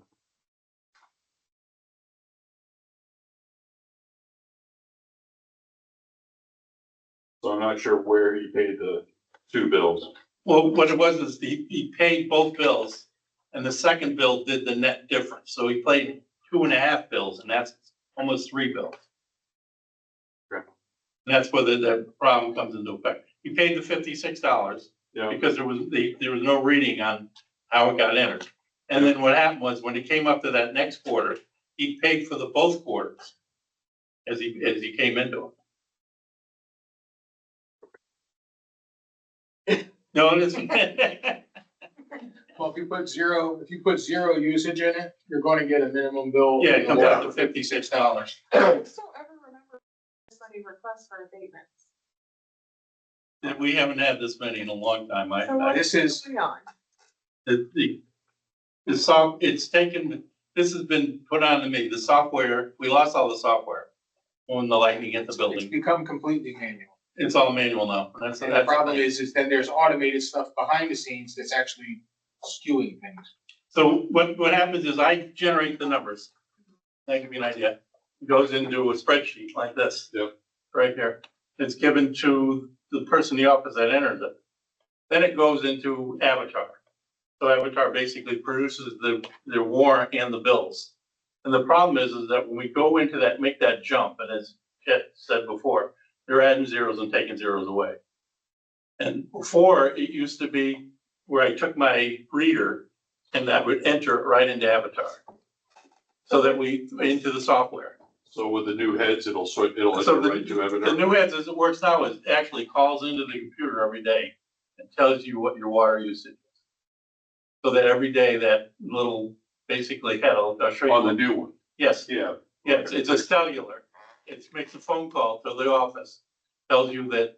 So I'm not sure where he paid the two bills. Well, what it was is he paid both bills and the second bill did the net difference. So he paid 2.5 bills and that's almost 3 bills. Okay. And that's where the problem comes into effect. He paid the $56 Yeah, because there was no reading on how it got entered. And then what happened was when he came up to that next quarter, he paid for the both quarters as he came into it. No, it's. Well, if you put zero usage in it, you're gonna get a minimum bill. Yeah, it comes out to $56. I just don't ever remember any requests for abatements. We haven't had this many in a long time. So what This is is- going on? This has been put on to me, the software, we lost all the software when the lightning hit the It's building. become completely manual. It's all manual now. And the problem is then there's automated stuff behind the scenes that's actually skewing things. So what happens is I generate the numbers. That give you an idea. It goes into a spreadsheet like this. Yep. Right here. It's given to the person in the office that entered it. Then it goes into Avatar. So Avatar basically produces the warrant and the bills. And the problem is that when we go into that, make that jump, and as Chet said before, they're adding zeros and taking zeros away. And before, it used to be where I took my reader and I would enter it right into Avatar. So that into the software. so with the new heads, it'll So enter right to the Avatar. new heads, as it works now, is actually calls into the computer every day and tells you what your water usage is. So that every day that little, basically head, I'll show you. On the new one, Yes, yeah. yes, it's a cellular. It makes a phone call to the office, tells you that,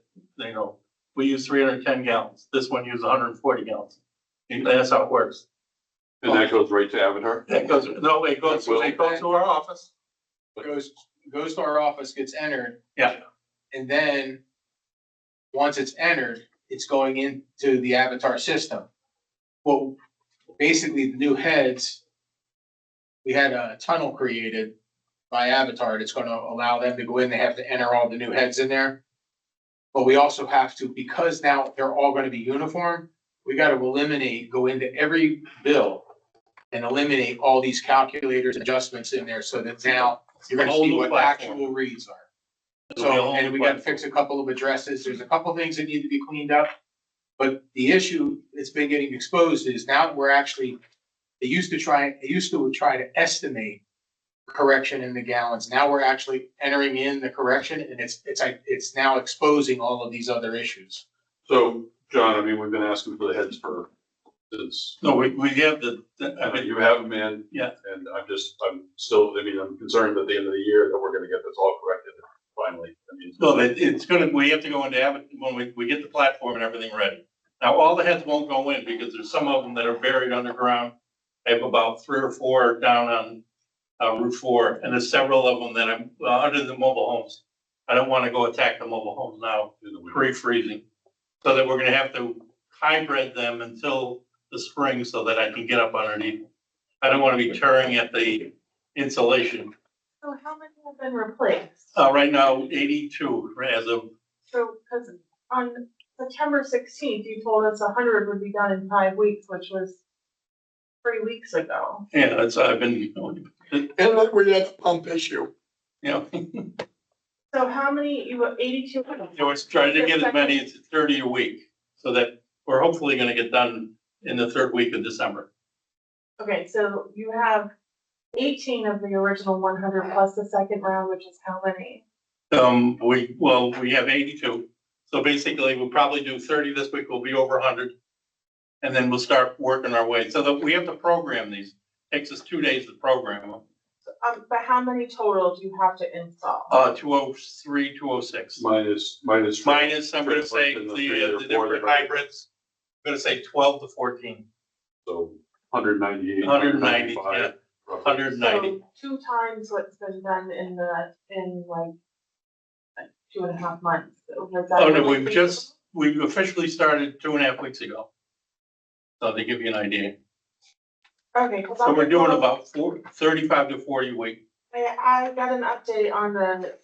we use 310 gallons. This one uses 140 gallons. And that's how it works. And that goes right to Avatar? It goes to our office. Goes to our office, gets entered. Yeah. And then, once it's entered, it's going into the Avatar system. Well, basically, the new heads, we had a tunnel created by Avatar that's gonna allow them to go in, they have to enter all the new heads in there. But we also have to, because now they're all gonna be uniform, we gotta go into every bill and eliminate all these calculators, adjustments in there, so that now you're gonna Whole see new what platform. actual reads are. It'll be a So, whole and new we gotta platform. fix a couple of addresses, there's a couple things that need to be cleaned up. But the issue that's been getting exposed is now that we're actually, they used to try to estimate correction in the gallons. Now we're actually entering in the correction, and it's now exposing all of these other issues. So, John, I mean, we've been asking for the heads since, No, we have you have them in. Yeah. And I'm concerned at the end of the year that we're gonna get this all corrected finally. I mean, well, we have to go into Avatar when we get the platform and everything ready. Now, all the heads won't go in because there's some of them that are buried underground. I have about 3 or 4 down on Route 4, and there's several of them that I'm under the mobile homes. I don't want to go attack the mobile homes now, pre-freezing. So that we're gonna have to hybrid them until the spring so that I can get up underneath. I don't want to be tearing at the insulation. So how many have been replaced? Right now, 82 as of, So, because on September 16th, you told us 100 would be done in 5 weeks, which was 3 weeks ago. I've been, And then we had the pump issue. So how many, you have 82? You know, trying to get as many as 30 a week, so that we're hopefully gonna get done in the third week of December. Okay, so you have 18 of the original 100 plus the second round, which is how many? We have 82, so basically we'll probably do 30 this week, we'll be over 100. And then we'll start working our way, so that we have to program these, takes us 2 days to program them. But how many total do you have to install? 203, 206. Minus. Minus, I'm gonna say Difference in the three or four different different- hybrids, I'm gonna say 12 to 14. So 198. 190, 195, yeah. roughly. 190. So 2 times what's been done in like 2.5 months. Was that Oh, no, really we've officially started 2.5 weeks ago. So to give you an idea, Okay, cause so we're doing I about 35 to 40 a week. got an update on the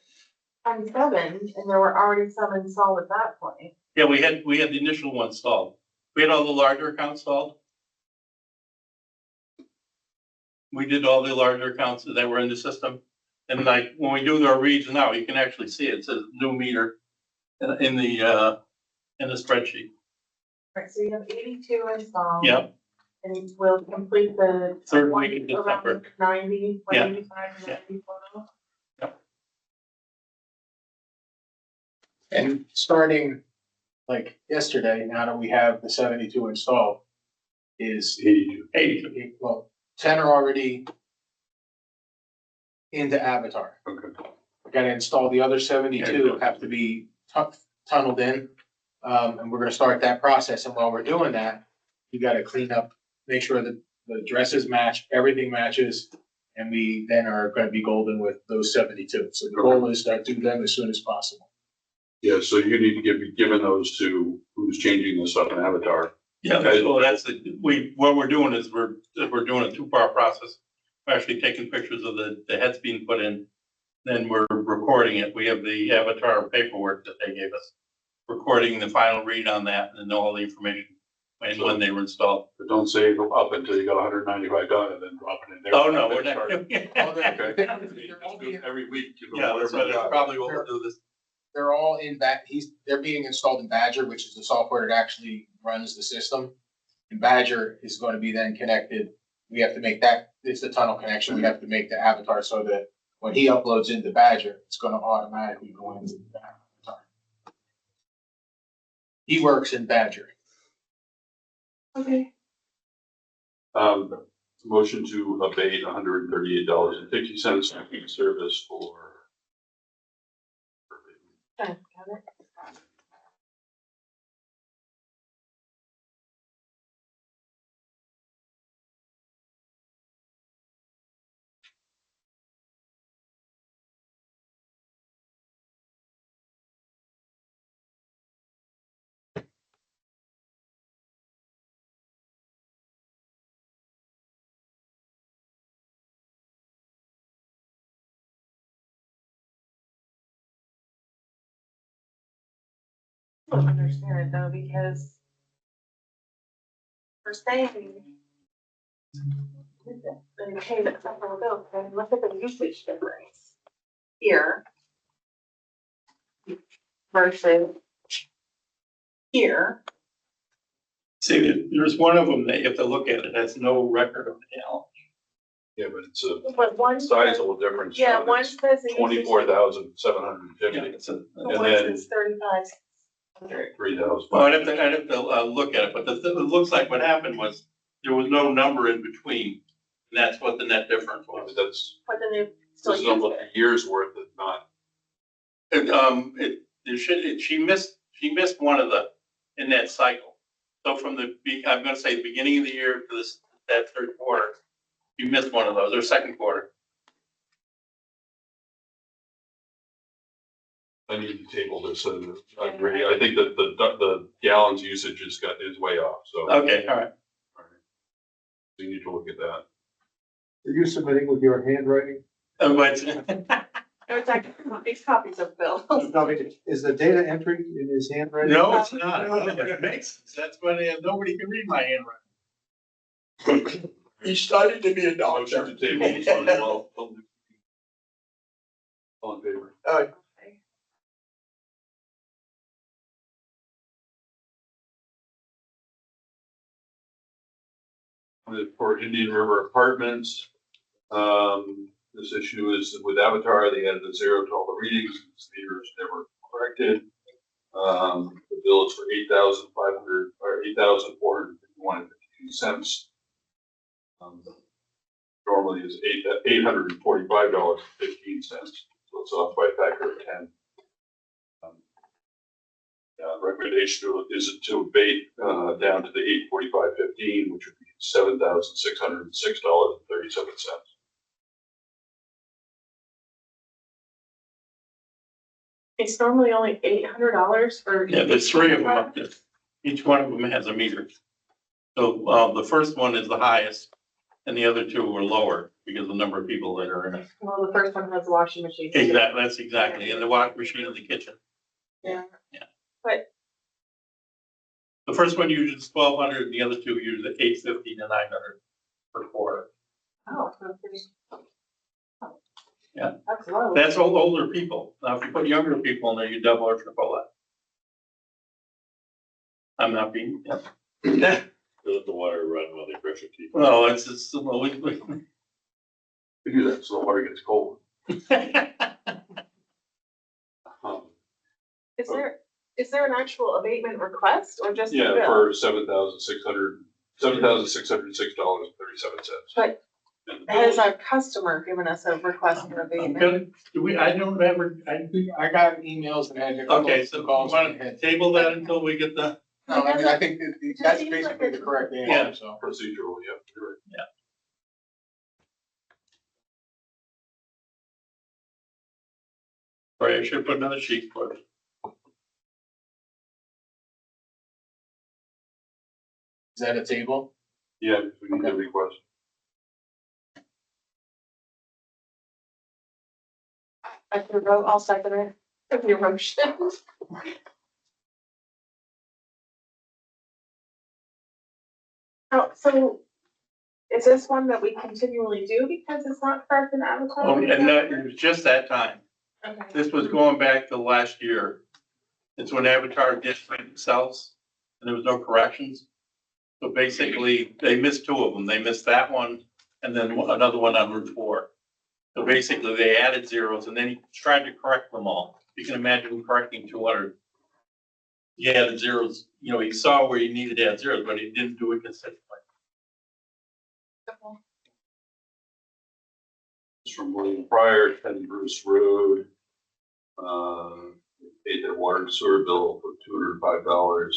27 and there were already some installed at that point. Yeah, we had the initial one installed. We had all the larger accounts installed. We did all the larger accounts that were in the system. And like, when we do our reads now, you can actually see it says new meter in the spreadsheet. Right, so you have 82 installed. Yep, And we'll complete the. Third week in around December. 90, Yeah. 185, Yeah. 90 total. And starting like yesterday, now that we have the 72 installed, is 82. well, 10 are already into Avatar. Okay. I gotta install the other 72, have to be tunneled in. And we're gonna start that process, and while we're doing that, you gotta clean up, make sure that the addresses match, everything matches. And we then are gonna be golden with those 72. So the goal is to do them as soon as possible. Yeah, so you need to be giving those to who's changing this up in Avatar. yeah, Okay. so what we're doing is we're doing a 2-part process. We're actually taking pictures of the heads being put in, then we're recording it. We have the Avatar paperwork that they gave us. Recording the final read on that and all the information and when they were installed. But don't say up until you got 195 done and then drop it in there. Oh, no, we're not. Okay. Just do it every week. you know, Yeah, whatever you got. probably what we'll do this. They're all in that, they're being installed in Badger, which is the software that actually runs the system. And Badger is going to be then connected. We have to make that, it's the tunnel connection. We have to make the Avatar so that when he uploads into Badger, it's going to automatically go into the Avatar. He works in Badger. Okay. Motion to abate $138.50 service for. Okay, got it. I don't understand it though, because we're saying they pay the separate bills, and look at the usage difference here versus here. See, there's one of them that you have to look at, it has no record of the gallon. Yeah, but it's a But one. sizable difference. Yeah, one says the usage. 24,750 Yeah, it's a, The and one then- says 3,500. 3,000. well, I'd have to look at it, but it looks like what happened was there was no number in between. And that's what the net difference was. That's, But then they still this is use almost it. a year's worth of not. She missed one of in that cycle. So from I'm gonna say the beginning of the year to that third quarter, you missed one of those, or second quarter. I need to table this, and I agree, I think that the gallons usage is way off, so. Okay, all right. So you need to look at that. Are you submitting with your handwriting? But No, it's like these copies of bills. No, is the data entry in his handwriting? no, it's not. It makes sense. That's when nobody can read my handwriting. He studied to be a Motion doctor. to table this one, all in favor? For Indian River Apartments, this issue is with Avatar, they added a zero to all the readings, this meter is never corrected. The bill is for $8,500 or $8,451.15. Normally is $845.15, so it's off by a factor of 10. Recommendation is to abate down to the $845.15, which would be $7,606.37. It's normally only $800 for. Yeah, there's three of them up there. Each one of them has a meter. So, the first one is the highest and the other two were lower because of the number of people that are in it. Well, the first one has a washing machine. Exactly, that's exactly, and the washing machine in the kitchen. Yeah. Yeah. But The first one uses 1,200, and the other two use $850 to $900 per quarter. oh, that's pretty. Yeah. That's low. That's all older people. Now, if you put younger people in there, you double or triple that. I'm not being, yeah. Let the water run while they brush your teeth. Well, it's just, well, we. We do that so the water gets cold. Is there an actual abatement request or just? a Yeah, bill? for $7,606.37. But has our customer given us a request for I'm abatement? gonna, I don't remember, I got emails and had a couple okay, so of we calls. want to table that until we get the, No, I mean, I think just that's seems like basically the it's- correct Yeah. answer, so. Procedural, yeah, you're right. sorry, I should put another sheet for it. Is that a table? Yeah, we need a request. I can vote, I'll second it, if your motion. Oh, so is this one that we continually do because it's not correct in Avatar? Oh, and that, it was just that time. Okay. This was going back to last year. It's when Avatar did it themselves, and there was no corrections. So basically, they missed two of them. They missed that one, and then another one on Route 4. So basically, they added zeros, and then he tried to correct them all. You can imagine correcting 200. He added zeros, you know, he saw where he needed to add zeros, but he didn't do it consistently. It's from William Pryor, 10 Bruce Road. Paid their water and sewer bill for $205.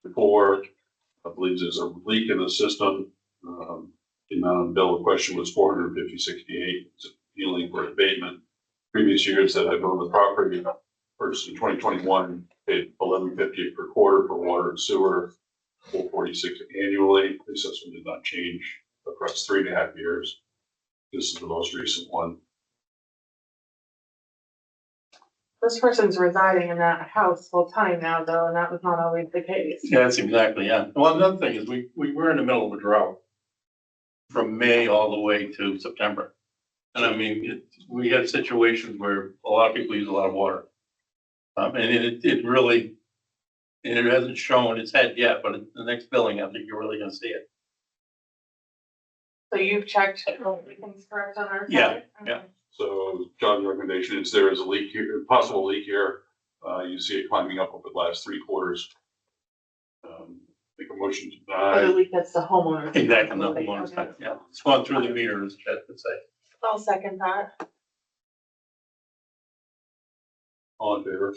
Before, I believe there's a leak in the system. The amount of bill in question was $450.68. It's appealing for abatement. Previous years that I've owned the property, first in 2021, paid $11.50 per quarter for water and sewer, $446 annually. The system did not change across 3.5 years. This is the most recent one. This person's residing in that house full time now though, and that was not always the case. Yeah, that's exactly, yeah. Well, another thing is we were in the middle of a drought from May all the way to September. And I mean, we had situations where a lot of people use a lot of water. And it really, and it hasn't shown its head yet, but in the next billing, I think you're really gonna see it. So you've checked everything's correct on our side? Yeah, yeah. Okay. So John's recommendation is there is a leak here, a possible leak here. You see it climbing up over the last 3 quarters. Make a motion to But at deny. least that's the homeowner. Exactly, no one, Okay. yeah. It's gone through the meter, as Chad would say. I'll second that. All in favor?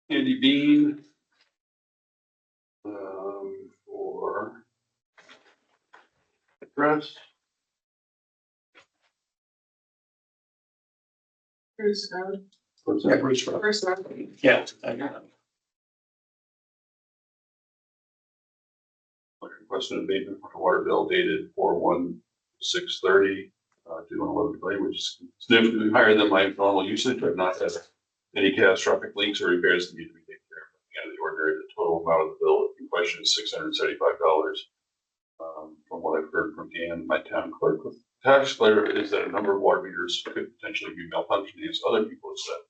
Andy Bean. For address. Bruce Road. Yeah, Bruce Road. Bruce Road. Yeah. I know. Requested abatement for the water bill dated 4/1/6/30, due on 11/20, which is significantly higher than my normal usage. I've not had any catastrophic leaks or repairs that need to be taken care of. Out of the ordinary, the total amount of the bill in question is $675. From what I've heard from Dan, my town clerk, with tax collector, is that a number of water meters could potentially be malfunctioning, as other people have said.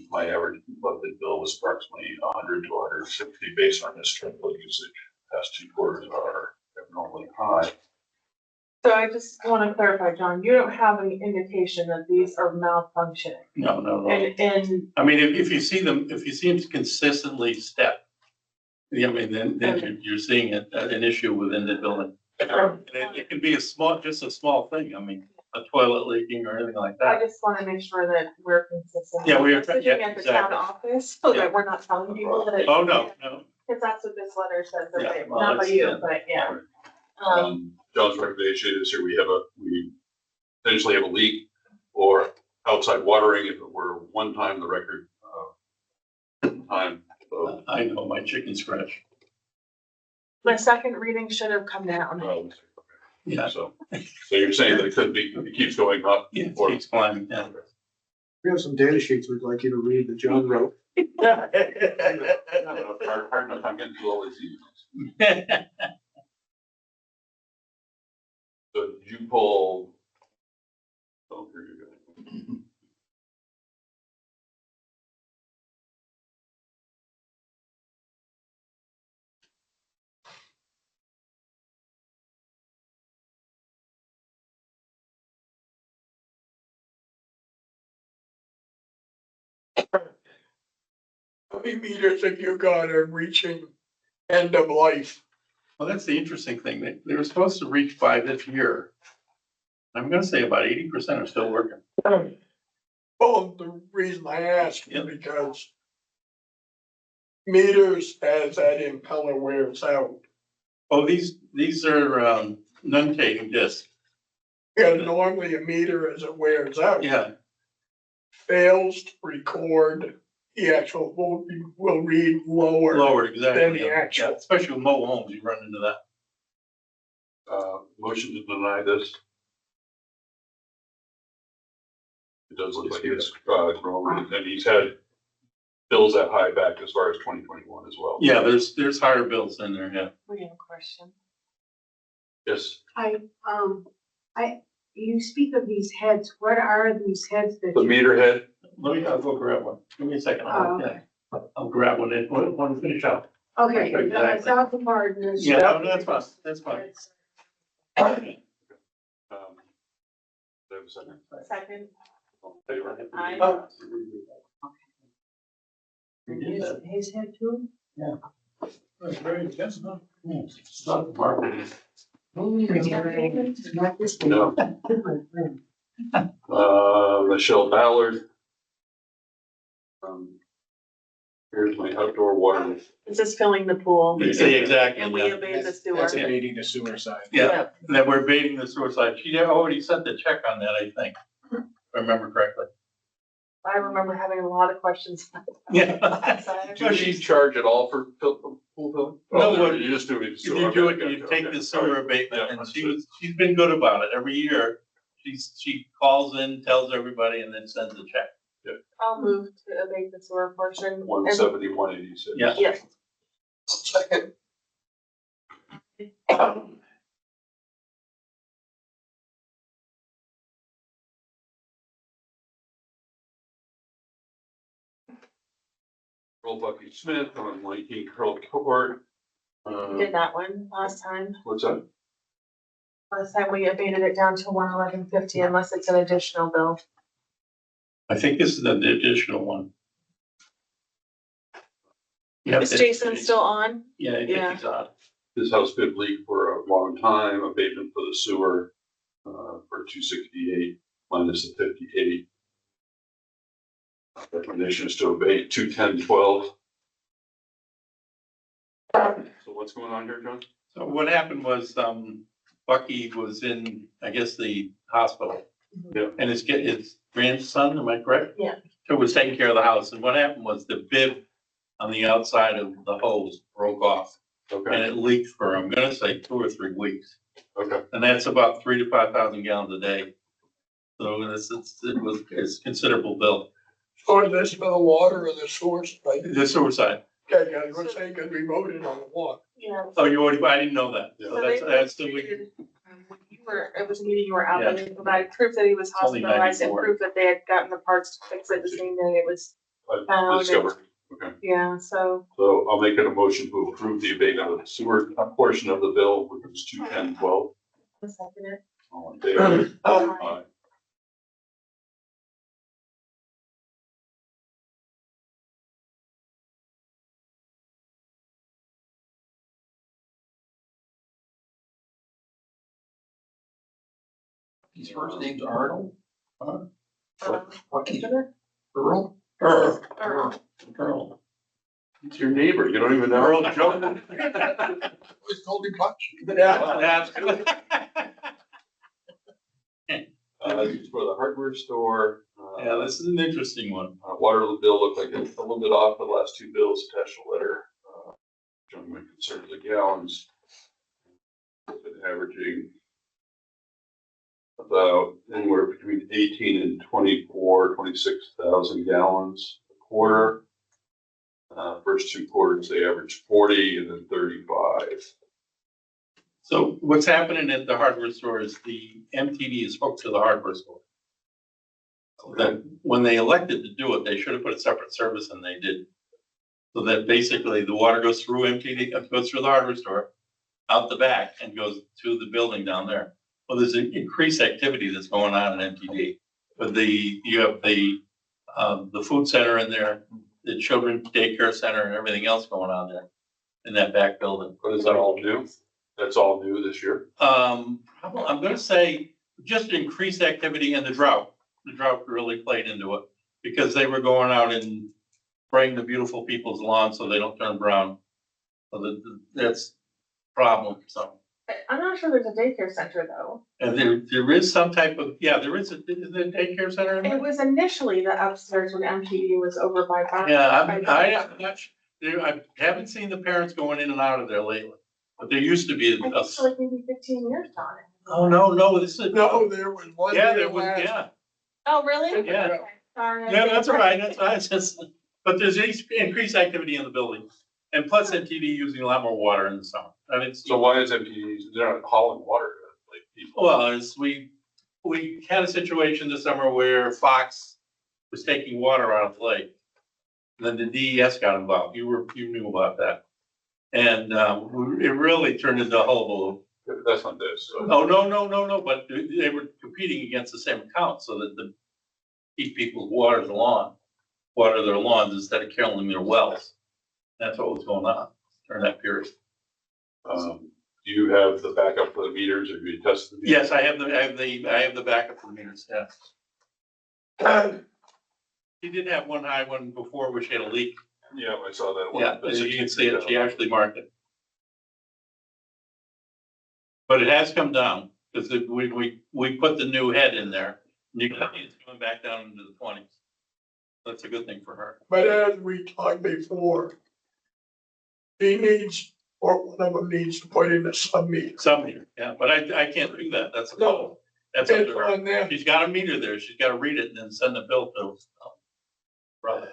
My average monthly bill was approximately 100 to 160 based on historical usage. Past 2 quarters are abnormally high. So I just want to clarify, John, you don't have any indication that these are malfunctioning. No. And I mean, if you see them consistently step, I mean, then you're seeing an issue within the building. And it can be just a small thing. I mean, a toilet leaking or anything like I that. just want to make sure that we're consistent. Yeah, we are, We're sitting yeah, at the town exactly. office, so Yeah. that we're not telling people that it's. Oh, no. Because that's what this letter says, Yeah, okay, well, not by it's- you, yeah. but yeah. John's recommendation is here, we potentially have a leak or outside watering if it were one time the record, time. So, I know, my chicken scratch. My second reading should have come down. Yeah. So you're saying that it could be, it keeps going up? Yeah, it or- keeps climbing down. We have some data sheets we'd like you to read that John wrote. Hard enough, I'm getting through all these emails. So did you pull? Oh, here you go. How many meters have you got are reaching end of life? Well, that's the interesting thing. They were supposed to reach 5 this year. I'm gonna say about 80% are still working. Well, the reason I ask Yeah. is because meters as that impeller wears out. Oh, these are, nuntating discs. Yeah, normally a meter as it wears out Yeah, fails to record the actual, will read lower. lower, exactly. Then the Yeah, actual. especially with mobile homes, you run into that. Motion to deny this. It does look like it's grown, and he's had bills that high back as far as 2021 as well. Yeah, there's higher bills in there, yeah. We have a question. Yes, You speak of these heads, what are these heads that the you? meter head, I'll go grab one. Give me a second. Oh, Yeah. I'll grab one and one finish up. Okay, Exactly. South of Martin is. Yeah, no, that's fine, that's fine. do I have a second? Second. All in favor? His head too? That's very intense, huh? It's not marketing. No. Michelle Ballard. Here's my outdoor water. This is filling the pool Say exactly. and we yeah. obeyed the sewer. That's abating the sewer side. Yeah, and then we're baiting the sewer side. She already sent the check on that, I think, if I remember correctly. I remember having a lot of questions. Yeah. Do she charge at all for pool filling? No, Oh, what- you just do it. If you do it, you take the sewer abatement, and she's been good about it. Every year, she calls in, tells everybody, and then sends a check. I'll move to abate the sewer portion. 171.86. Yeah. Yeah. Second. Earl Bucky Smith on 19 Curl Court. We did that one last time. What's that? Last time we abated it down to 111.50 unless it's an additional bill. I think this is the additional one. Yeah, Is Jason still on? Yeah, I think he's on. This house been leaked for a long time, abatement for the sewer, for 268 minus the 58. Recommendation is to abate 210.12. So what's going on here, John? So what happened was, Bucky was in, I guess, the hospital. Yeah. And his grandson, am I correct? Yeah. Who was taking care of the house, and what happened was the bib on the outside of the hose broke off, and Okay, it leaked for, I'm gonna say, 2 or 3 weeks. okay. And that's about 3,000 to 5,000 gallons a day. So it's considerable bill. So is this for the water or the source? Right? The sewer side. Okay, I was gonna say, cause we voted on the water. Yeah. Oh, you already, I didn't know that. Yeah. So that's the week. When you were, it was a meeting you were at, Yeah. but they provided proof that he was It's only hospitalized and 94. proof that they had gotten the parts to fix it the same day it was, I discovered. Okay, yeah, so. so I'll make it a motion to approve the abatement of the sewer portion of the bill, which is 210.12. I'll second it. All in favor? Aye. His first name's Arnold. Bucky. Earl? Earl? Earl. It's your neighbor, you don't even know. Earl Joe. Always called him Bucky. That's good. It's for the hardware store. Yeah, this is an interesting one. Water bill looked like it's a little bit off the last 2 bills, attached a letter. Showing my concern of the gallons. Been averaging about anywhere between 18 and 26,000 gallons a quarter. First 2 quarters, they averaged 40 and then 35. So what's happening at the hardware store is the MTD is hooked to the hardware store. So that when they elected to do it, they should have put a separate service and they didn't. So that basically the water goes through MTD, goes through the hardware store, out the back and goes to the building down there. Well, there's an increased activity that's going on in MTD. But you have the food center in there, the children's daycare center and everything else going on there in that back building. But is that all new? That's all new this year? I'm gonna say just increased activity in the drought. The drought really played into it because they were going out and spraying the beautiful people's lawns so they don't turn brown. So that's a problem, so. I'm not sure there's a daycare center though. And there is some type of, yeah, is there a daycare center in It there? was initially the upstairs when MTD was over by. Yeah, I'm not sure. I haven't seen the parents going in and out of there lately, but there used to be I think for like maybe 15 years on it. oh, no, this is. No, there was one. Yeah, there there was, last- yeah. Oh, really? Yeah. Okay, sorry. Yeah, that's all right, that's fine, it's just, but there's increased activity in the building. And plus MTD using a lot more water in the summer. I mean, So why is MPD, they're not hauling water, like people? well, we had a situation this summer where Fox was taking water out of the lake. And then the DES got involved, you knew about that. And, it really turned into a hullabaloo. That's not this, so. Oh, no, but they were competing against the same account so that keep people's water their lawns instead of killing their wells. That's what was going on. during that period. Do you have the backup for the meters? Have you tested? the Yes, I have the backup for the meters, yeah. He did have one high one before where she had a leak. Yeah, I saw that one. Yeah, you can see it, she actually marked it. But it has come down, because we put the new head in there, and you can see it's coming back down into the 20s. That's a good thing for her. But as we talked before, he needs, or one of them needs to put in a sub-meter. Some meter, yeah, but I can't do that, that's a No, problem. That's up it's to her. on them. She's got a meter there, she's gotta read it and then send the bill to. Brother,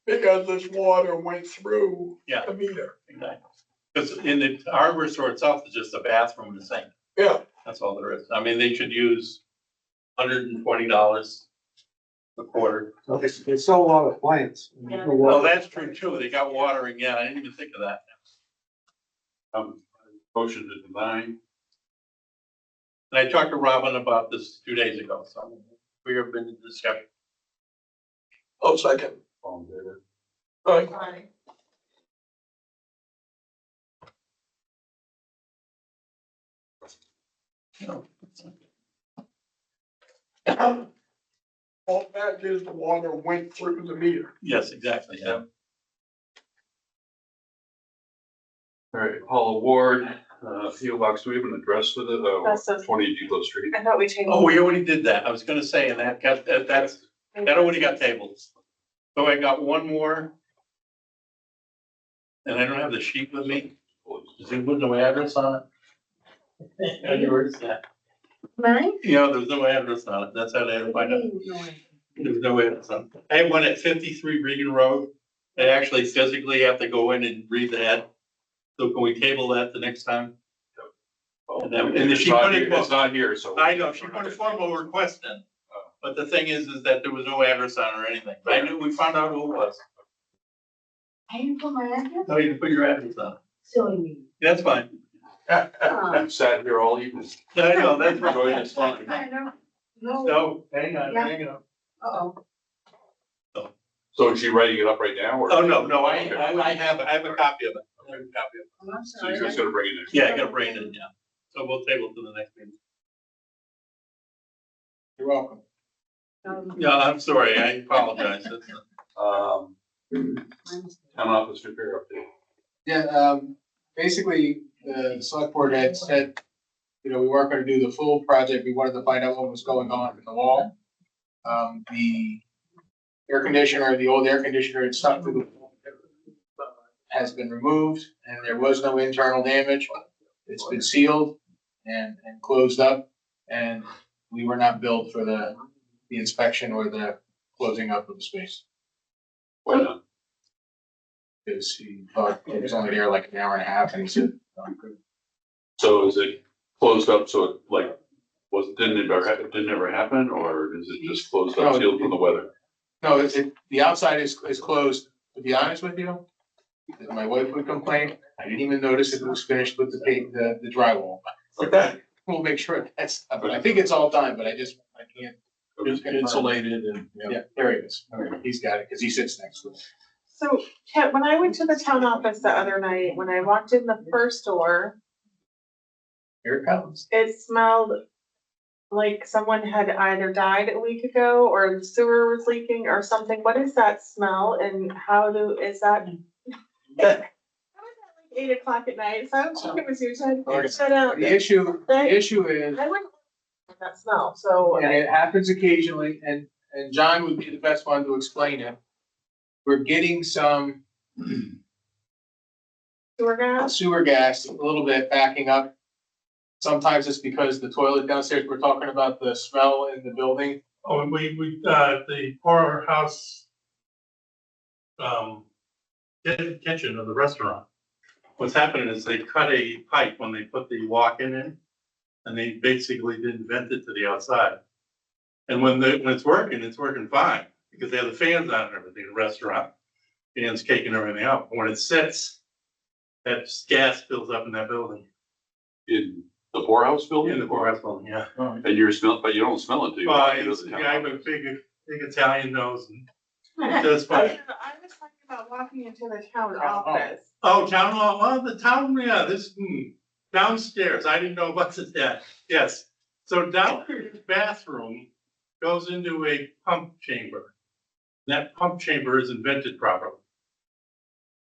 Because this water went through yeah, the meter. exactly. Because in the hardware store itself, it's just a bathroom and a sink. Yeah, That's all there is. I mean, they should use $120 a quarter. So they sell a lot of plants. Well, that's true too. They got watering. Yeah, I didn't even think of that. Motion to deny. And I talked to Robin about this 2 days ago, so we have been in discussion. I'll second. All in favor? Right. All fact is the water went through the meter. Yes, exactly, yeah. All right, Paul Ward, PO Box, do we have an address with it? That's a- 20 Depot Street. I thought we Oh, tabled. we already did that. I was gonna say, and that already got tabled. So I got one more. And I don't have the sheet with me. Does he put no address on it? And yours, yeah. Mine? Yeah, there's no address on it. That's how they had to find out. There's no address on it. I have one at 53 Regan Road. I actually physically have to go in and read the head. So can we table that the next time? And then- and if It's she not put it- here- it's not here, so. I know, she put a formal request in, but the thing is that there was no address on it or anything. I knew, we found out who it was. I didn't put my address? No, you didn't put your address on it. Silly me. That's fine. I've sat here all evening. I know, that's right. Enjoying this fun. No. No, hang on, hang on. Uh-oh. So is she writing it up right now or? Oh, no, I have a copy of it. I have a copy of it. I'm So sorry. you're just gonna bring it in? Yeah, I got brain in, yeah. So we'll table to the next meeting. You're welcome. Yeah, I'm sorry, I apologize. Town office repair update. Yeah, basically, the select board had said, you know, we weren't gonna do the full project, we wanted to find out what was going on in the wall. The air conditioner, the old air conditioner had stuck to the wall, has been removed, and there was no internal damage. It's been sealed and closed up, and we were not billed for the inspection or the closing up of the space. Why not? Because he thought it was only there like an hour and a half, and he said, "Oh, good." So is it closed up, so it like, didn't ever happen, or is it just closed up, No, sealed from the weather? No, the outside is closed, to be honest with you. My wife would complain, I didn't even notice if it was finished with the drywall. We'll make sure that's, but I think it's all done, but I can't. It's insulated and. Yeah, there he is. He's got it, because he sits next to it. So, Ted, when I went to the town office the other night, when I walked in the first door, Here it comes. it smelled like someone had either died a week ago or the sewer was leaking or something. What is that smell and is that? How is that like 8 o'clock at night? So I don't think it was you, Ted. Shut up. The issue is, I wouldn't like that smell, so. and it happens occasionally, and John would be the best one to explain it. We're getting some Sewer gas? sewer gas, a little bit backing up. Sometimes it's because the toilet downstairs, we're talking about the smell in the building. Oh, and the poorhouse kitchen of the restaurant. What's happening is they cut a pipe when they put the walk-in in, and they basically didn't vent it to the outside. And when it's working fine, because they have the fans on and everything, the restaurant, fans caking everything out. When it sits, that gas fills up in that building, In the poorhouse building? in the poorhouse building, yeah. And you're but you don't smell it, do you? Well, I'm a big Italian nose, and That's I fine. was talking about walking into the town Town hall. office. Oh, town hall, well, the town, yeah, downstairs, I didn't know about that, yes. So downstairs bathroom goes into a pump chamber. That pump chamber isn't vented properly.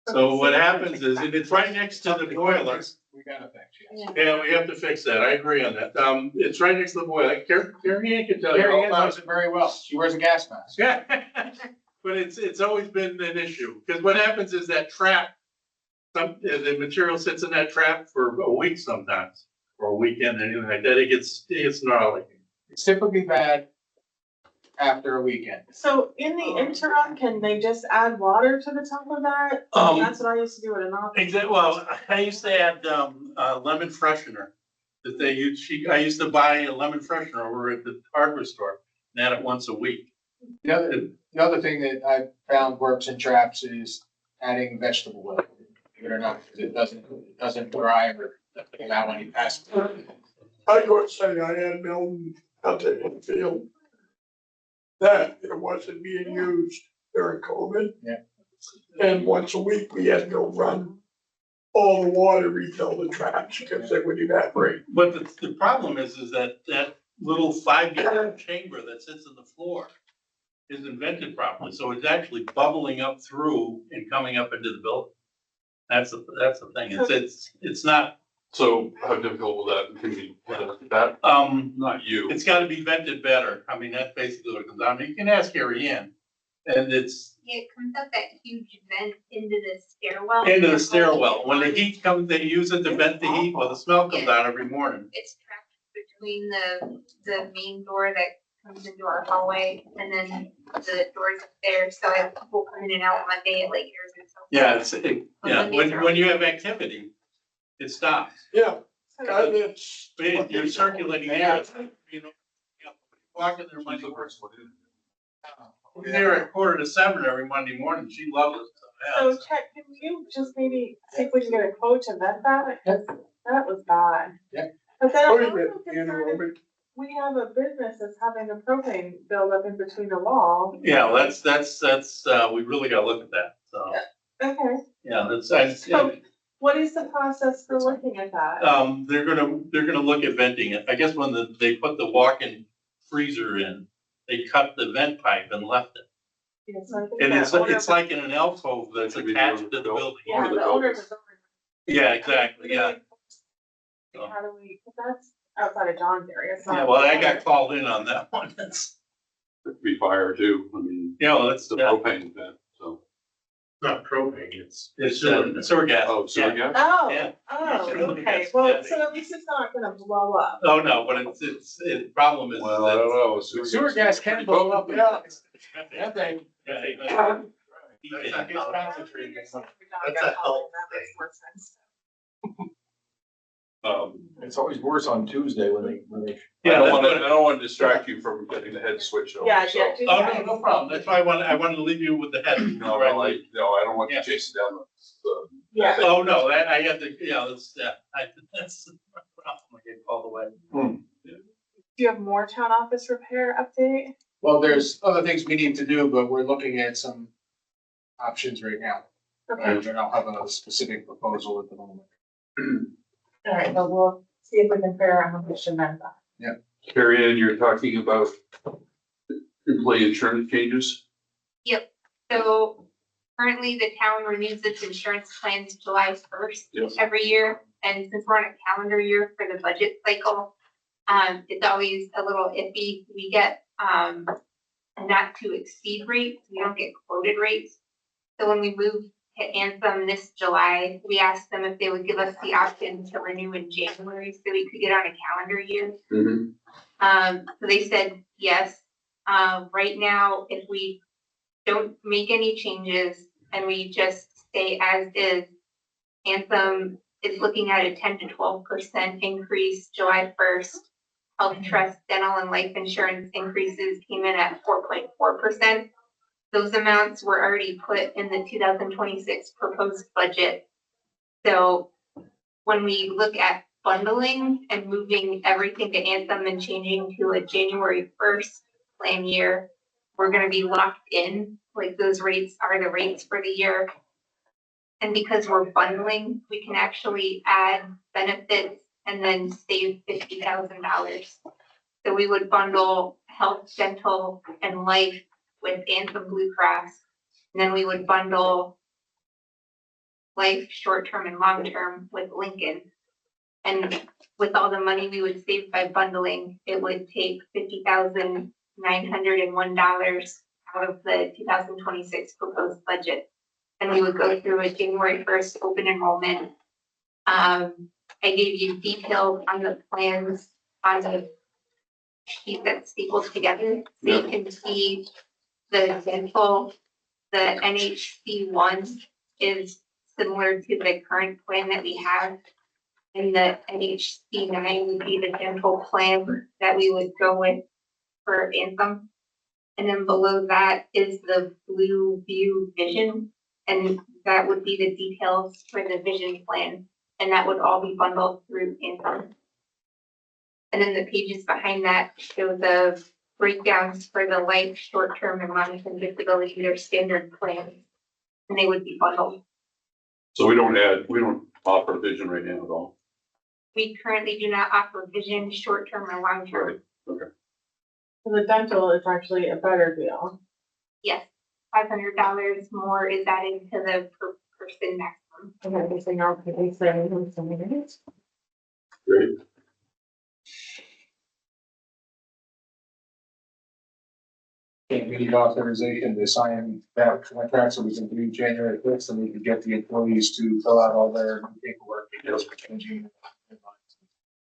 So what happens is, and it's right next to the boilers. We gotta fix it. Yeah, we have to fix that, I agree on that. It's right next to the boiler, Carrie Ann can tell you Mary all Ann about knows it very well. She wears a gas mask. Yeah, but it's always been an issue, because what happens is that trap, the material sits in that trap for a week sometimes, or a weekend, anything like that, it gets gnarly. It's typically bad after a weekend. So in the interim, can they just add water to the top of that? That's what I used to do at an office. Exactly, well, I used to add, lemon freshener that they use, I used to buy a lemon freshener over at the hardware store, and add it once a week. The other thing that I found works in traps is adding vegetable oil. Believe it or not, because it doesn't dry or come out when you pass. I gotta say, I had Milton out there in the field. That it wasn't being used during COVID. Yeah. And once a week, we had to go run all the water, refill the traps because they would evaporate. But the problem is that little 5-gallon chamber that sits in the floor isn't vented properly, so it's actually bubbling up through and coming up into the building. That's the thing, it's not, So how difficult will that be? That, not you. it's gotta be vented better, I mean, that's basically what it comes down to. You can ask Carrie Ann, and it's It comes up that huge vent into the stairwell. into the stairwell, when the heat comes, they use it to vent the heat, well, the smell comes out every morning. It's trapped between the main door that comes into our hallway and then the doors up there, so I have people come in and out Monday at like yours and stuff. Yeah, when you have activity, it stops. Yeah, and it's. But you're circulating air, you know, walking there Monday morning. We're there at 6:45 every Monday morning, she loves it. So Chet, can you just maybe see if we can get a quote to vet that? Because that was bad. Yeah. But then I'm What is also it, concerned anaerobic? if we have a business that's having a propane buildup in between the wall. Yeah, that's, we really gotta look at that, so, Okay, yeah, so what is the process for looking at that? they're gonna look at venting it. I guess when they put the walk-in freezer in, they cut the vent pipe and left it. Yeah, so I think And that owner- it's like in an alcove that's attached to the building. Yeah, the owner was. Yeah, exactly, yeah. How do we, 'cause that's outside of John's area, it's not. Yeah, well, I got called in on that one. That's, It could be fire too, I mean, you know, that's, it's the propane vent, so. Not propane, it's. it's sewer gas. Oh, so Yeah. yeah, Oh, Yeah. oh, okay, Yeah. well, so at least it's not gonna blow up. Oh, no, but the problem is well, I don't that. know. Sewer gas can blow up. Yeah. That thing. Yeah, That's a health thing. It's always worse on Tuesday when they. I Yeah, don't that's wanna, what, distract you from getting the head switch over, Yeah, so. yeah, do oh, that. no problem. That's why I wanted to leave you with the head. No, I don't want Yeah. you chasing down the. Yeah. Oh, no, I had to, that's the problem, I get called away. Do you have more town office repair update? Well, there's other things we need to do, but we're looking at some options right now. Okay, I don't have a specific proposal at the moment. all right, well, we'll see if we can figure out how we should amend that. Carrie Ann, you're talking about employee insurance changes? So currently the town renews its insurance plans July first Yes. every year. And since we're on a calendar year for the budget cycle, it's always a little iffy. We get, not to exceed rates. We don't get quoted rates. So when we moved to Anthem this July, we asked them if they would give us the option to renew in January so we could get on a calendar year. So they said yes. Right now, if we don't make any changes and we just stay as is, Anthem is looking at a 10 to 12% increase July 1st. Health Trust, dental and life insurance increases came in at 4.4%. Those amounts were already put in the 2026 proposed budget. So when we look at bundling and moving everything to Anthem and changing to a January 1st plan year, we're gonna be locked in like those rates are the rates for the year. And because we're bundling, we can actually add benefits and then save $50,000. So we would bundle health, dental, and life with Anthem Blue Cross. And then we would bundle life, short-term and long-term with Lincoln. And with all the money we would save by bundling, it would take $50,901 out of the 2026 proposed budget. And we would go through a January 1st open enrollment. I gave you details on the plans on the sheet that's stapled together. So you can see the dental, the NHC1 is similar to the current plan that we have. And the NHC9 would be the dental plan that we would go with for Anthem. And then below that is the Blue View Vision. And that would be the details for the vision plan. And that would all be bundled through Anthem. And then the pages behind that show the breakdowns for the life, short-term, and long-term disability, their standard plans. And they would be bundled. So we don't offer vision right now at all. We currently do not offer vision, short-term, or long-term. Okay. So the dental is actually a better deal. Yes, $500 more is added to the per person maximum. Okay, they say now, they say something. Great. And we need authorization to sign that contract so we can do January 5th, and we can get the employees to fill out all their paperwork because we're changing.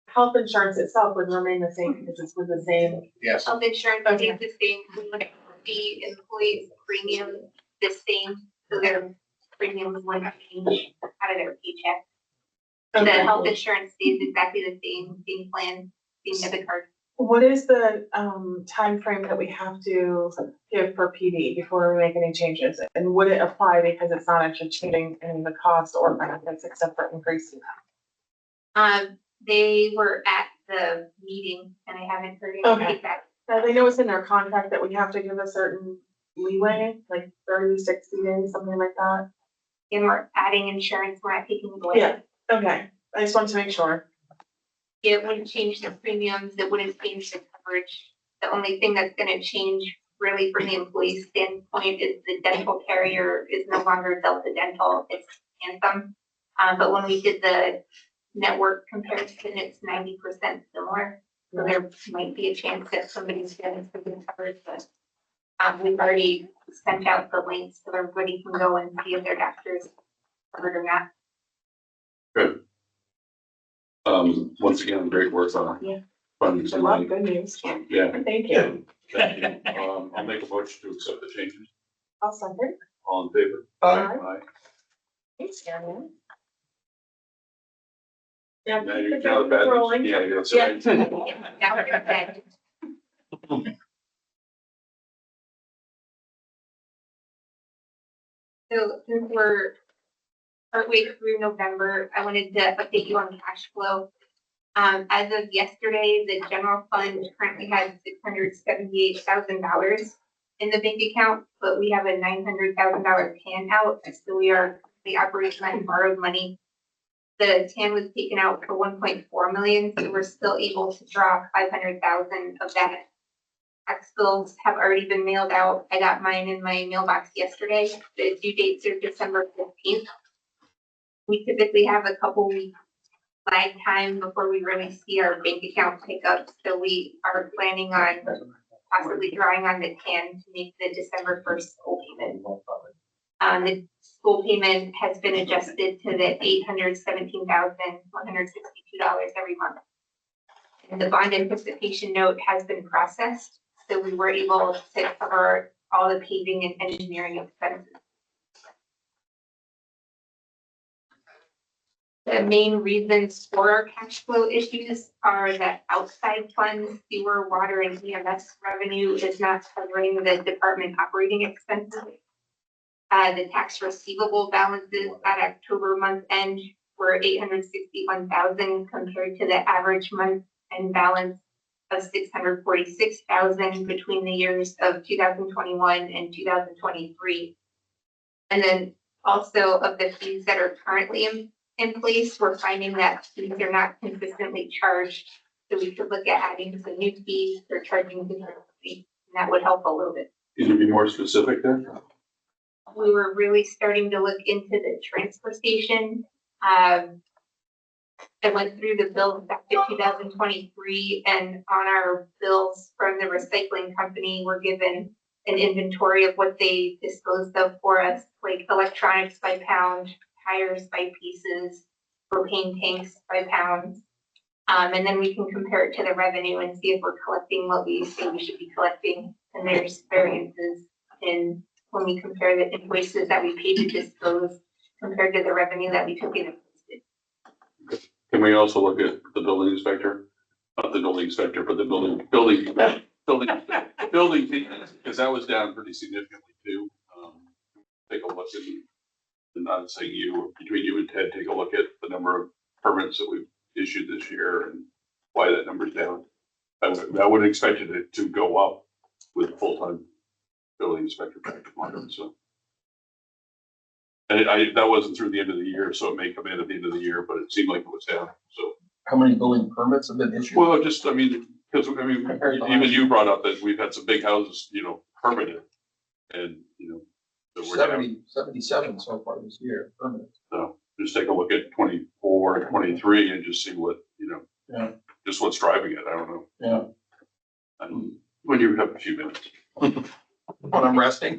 Health insurance itself would remain the same because it's with the same. Yes. Health insurance stays the same, we would the employees' premium the same, so their premiums wouldn't change out of their paycheck. The health insurance stays exactly the same plan, same debit card. What is the timeframe that we have to give for PD before we make any changes? And would it apply because it's not actually changing any of the cost or benefits except for increasing them? They were at the meeting and I haven't heard any Okay. feedback. Now, they know it's in their contract that we have to give a certain leeway, like 30, 60 days, something like that. And we're adding insurance, we're not taking it away. Yeah. Okay, I just wanted to make sure. It wouldn't change the premiums, it wouldn't change the coverage. The only thing that's gonna change really from the employee standpoint is the dental carrier is no longer Delta Dental, it's Anthem. But when we did the network comparison, it's 90% similar. So there might be a chance that somebody's getting something covered, but we've already sent out the links so everybody can go and see if their doctor's covered or not. Good. Once again, great work on finding A some lot money. of good news. Yeah, Thank you. thank you. I'll make a motion to accept the changes. I'll send it. All in favor? Aye. Thanks, Karen. Yeah, Now keep you're the now the bad news. rolling. Yeah, that's Yeah. right. Now we're good. So since we're partway through November, I wanted to update you on cash flow. As of yesterday, the general fund currently has $678,000 in the bank account, but we have a $900,000 TAN out, so we are the operation on borrowed money. The TAN was taken out for 1.4 million, so we're still able to draw 500,000 of that. Tax bills have already been mailed out. I got mine in my mailbox yesterday. The due dates are December 15th. We typically have a couple weeks lag time before we really see our bank account pick up, so we are planning on possibly drawing on the TAN to make the December 1st school payment. The school payment has been adjusted to the $817,162 every month. And the bond anticipation note has been processed, so we were able to cover all the paving and engineering expenses. The main reasons for our cash flow issues are that outside funds, sewer, water, and EMS revenue is not covering the department operating expenses. The tax receivable balances at October month end were $861,000 compared to the average month end balance of $646,000 between the years of 2021 and 2023. And then also of the fees that are currently in place, we're finding that fees are not consistently charged. So we could look at adding some new fees or charging different fees, and that would help a little bit. Can you be more specific there? We were really starting to look into the transfer station. I went through the bills back to 2023, and on our bills from the recycling company, we're given an inventory of what they disposed of for us, like electronics by pound, tires by pieces, propane tanks by pounds. And then we can compare it to the revenue and see if we're collecting what we say we should be collecting. And there's variances in when we compare the invoices that we paid to dispose compared to the revenue that we took in and posted. Can we also look at the building inspector? Not the building inspector, but the building, because that was down pretty significantly too. Take a look and not saying you, between you and Ted, take a look at the number of permits that we've issued this year and why that number's down. I would expect it to go up with a full-time building inspector back to Martin, so. And that wasn't through the end of the year, so it may come in at the end of the year, but it seemed like it was down, so. How many building permits have been issued? Well, just, because, even you brought up that we've had some big houses, permitted. And, so we're down. 77 so far this year, permits. So just take a look at 24 and 23 and just see what, Yeah. just what's driving it. I don't know. Yeah. When you have a few minutes. When I'm resting.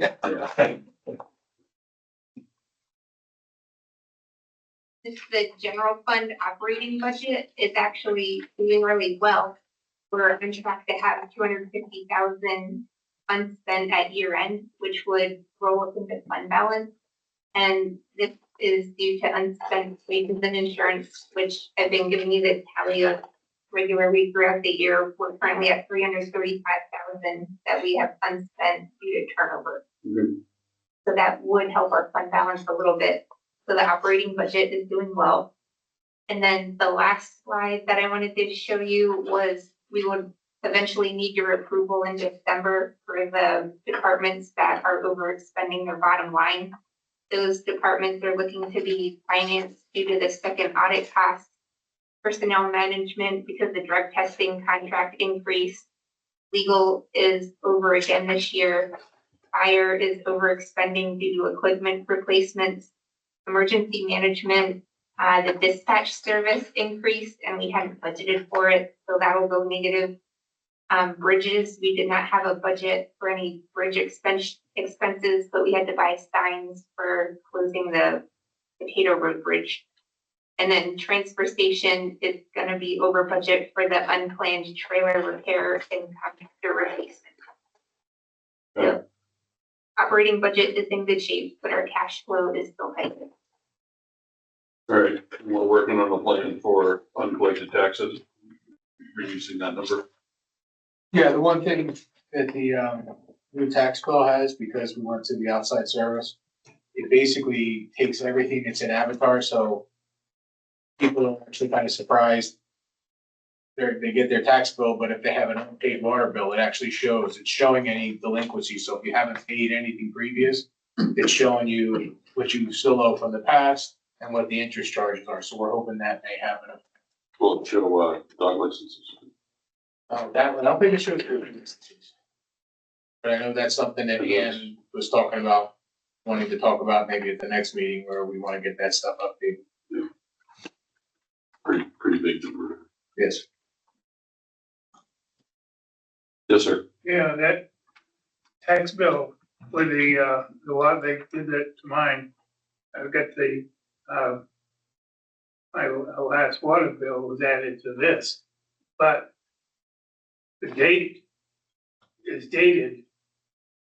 The general fund operating budget is actually doing really well. We're on track to have 250,000 unspent at year end, which would roll up into fund balance. And this is due to unspent wages and insurance, which I've been giving you the tally of regularly throughout the year. We're currently at 335,000 that we have unspent due to turnover. Mhm. So that would help our fund balance a little bit. So the operating budget is doing well. And then the last slide that I wanted to show you was we would eventually need your approval in December for the departments that are overexpending their bottom line. Those departments are looking to be financed due to the second audit cost, personnel management because the drug testing contract increased. Legal is over again this year. Fire is overexpending due to equipment replacements. Emergency management, the dispatch service increased and we hadn't budgeted for it, so that will go negative. Bridges, we did not have a budget for any bridge expenses, but we had to buy signs for closing the Potato Road Bridge. And then transfer station is gonna be over budget for the unplanned trailer repair and compactor replacement. Yeah. Operating budget is in good shape, but our cash flow is still tight. All right, we're working on a plan for uncollected taxes, reducing that number. Yeah, the one thing that the new tax bill has, because we went to the outside service, it basically takes everything that's in Avatar, so people are actually kind of surprised. They get their tax bill, but if they have an unpaid water bill, it actually shows, it's showing any delinquency. So if you haven't paid anything previous, it's showing you what you still owe from the past and what the interest charges are. So we're hoping that may happen. We'll show, dog licenses. That one, I don't think it shows food licenses. But I know that's something that Ian was talking about, wanting to talk about maybe at the next meeting where we want to get that stuff updated. Pretty big number. Yes. Yes, sir. Yeah, that tax bill with the lot, they did that to mine. I've got the, my last water bill was added to this, but the date is dated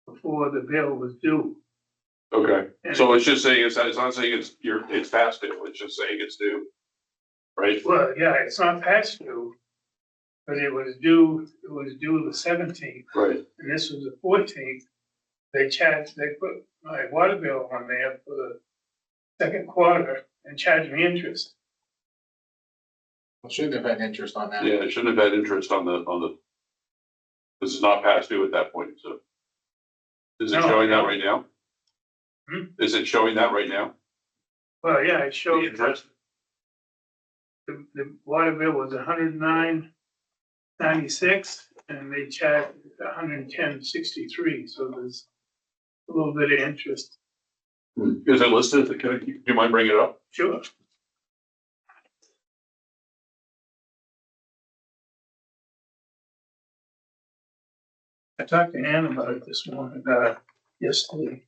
before the bill was due. Okay, so it's just saying, it's not saying it's past due, it's just saying it's due. Right? Well, yeah, it's not past due, but it was due the 17th, Right. and this was the 14th. They put my water bill on there for the second quarter and charged me interest. Shouldn't have had interest on that. Yeah, it shouldn't have had interest on the, this is not past due at that point, so. Is it No. showing that right now? Hmm? Is it showing that right now? Well, yeah, it The showed interest? the water bill was $109.96 and they charged $110.63, so there's a little bit of interest. Is it listed? Do you mind bringing it up? Sure. I talked to Ann about it this morning, yesterday.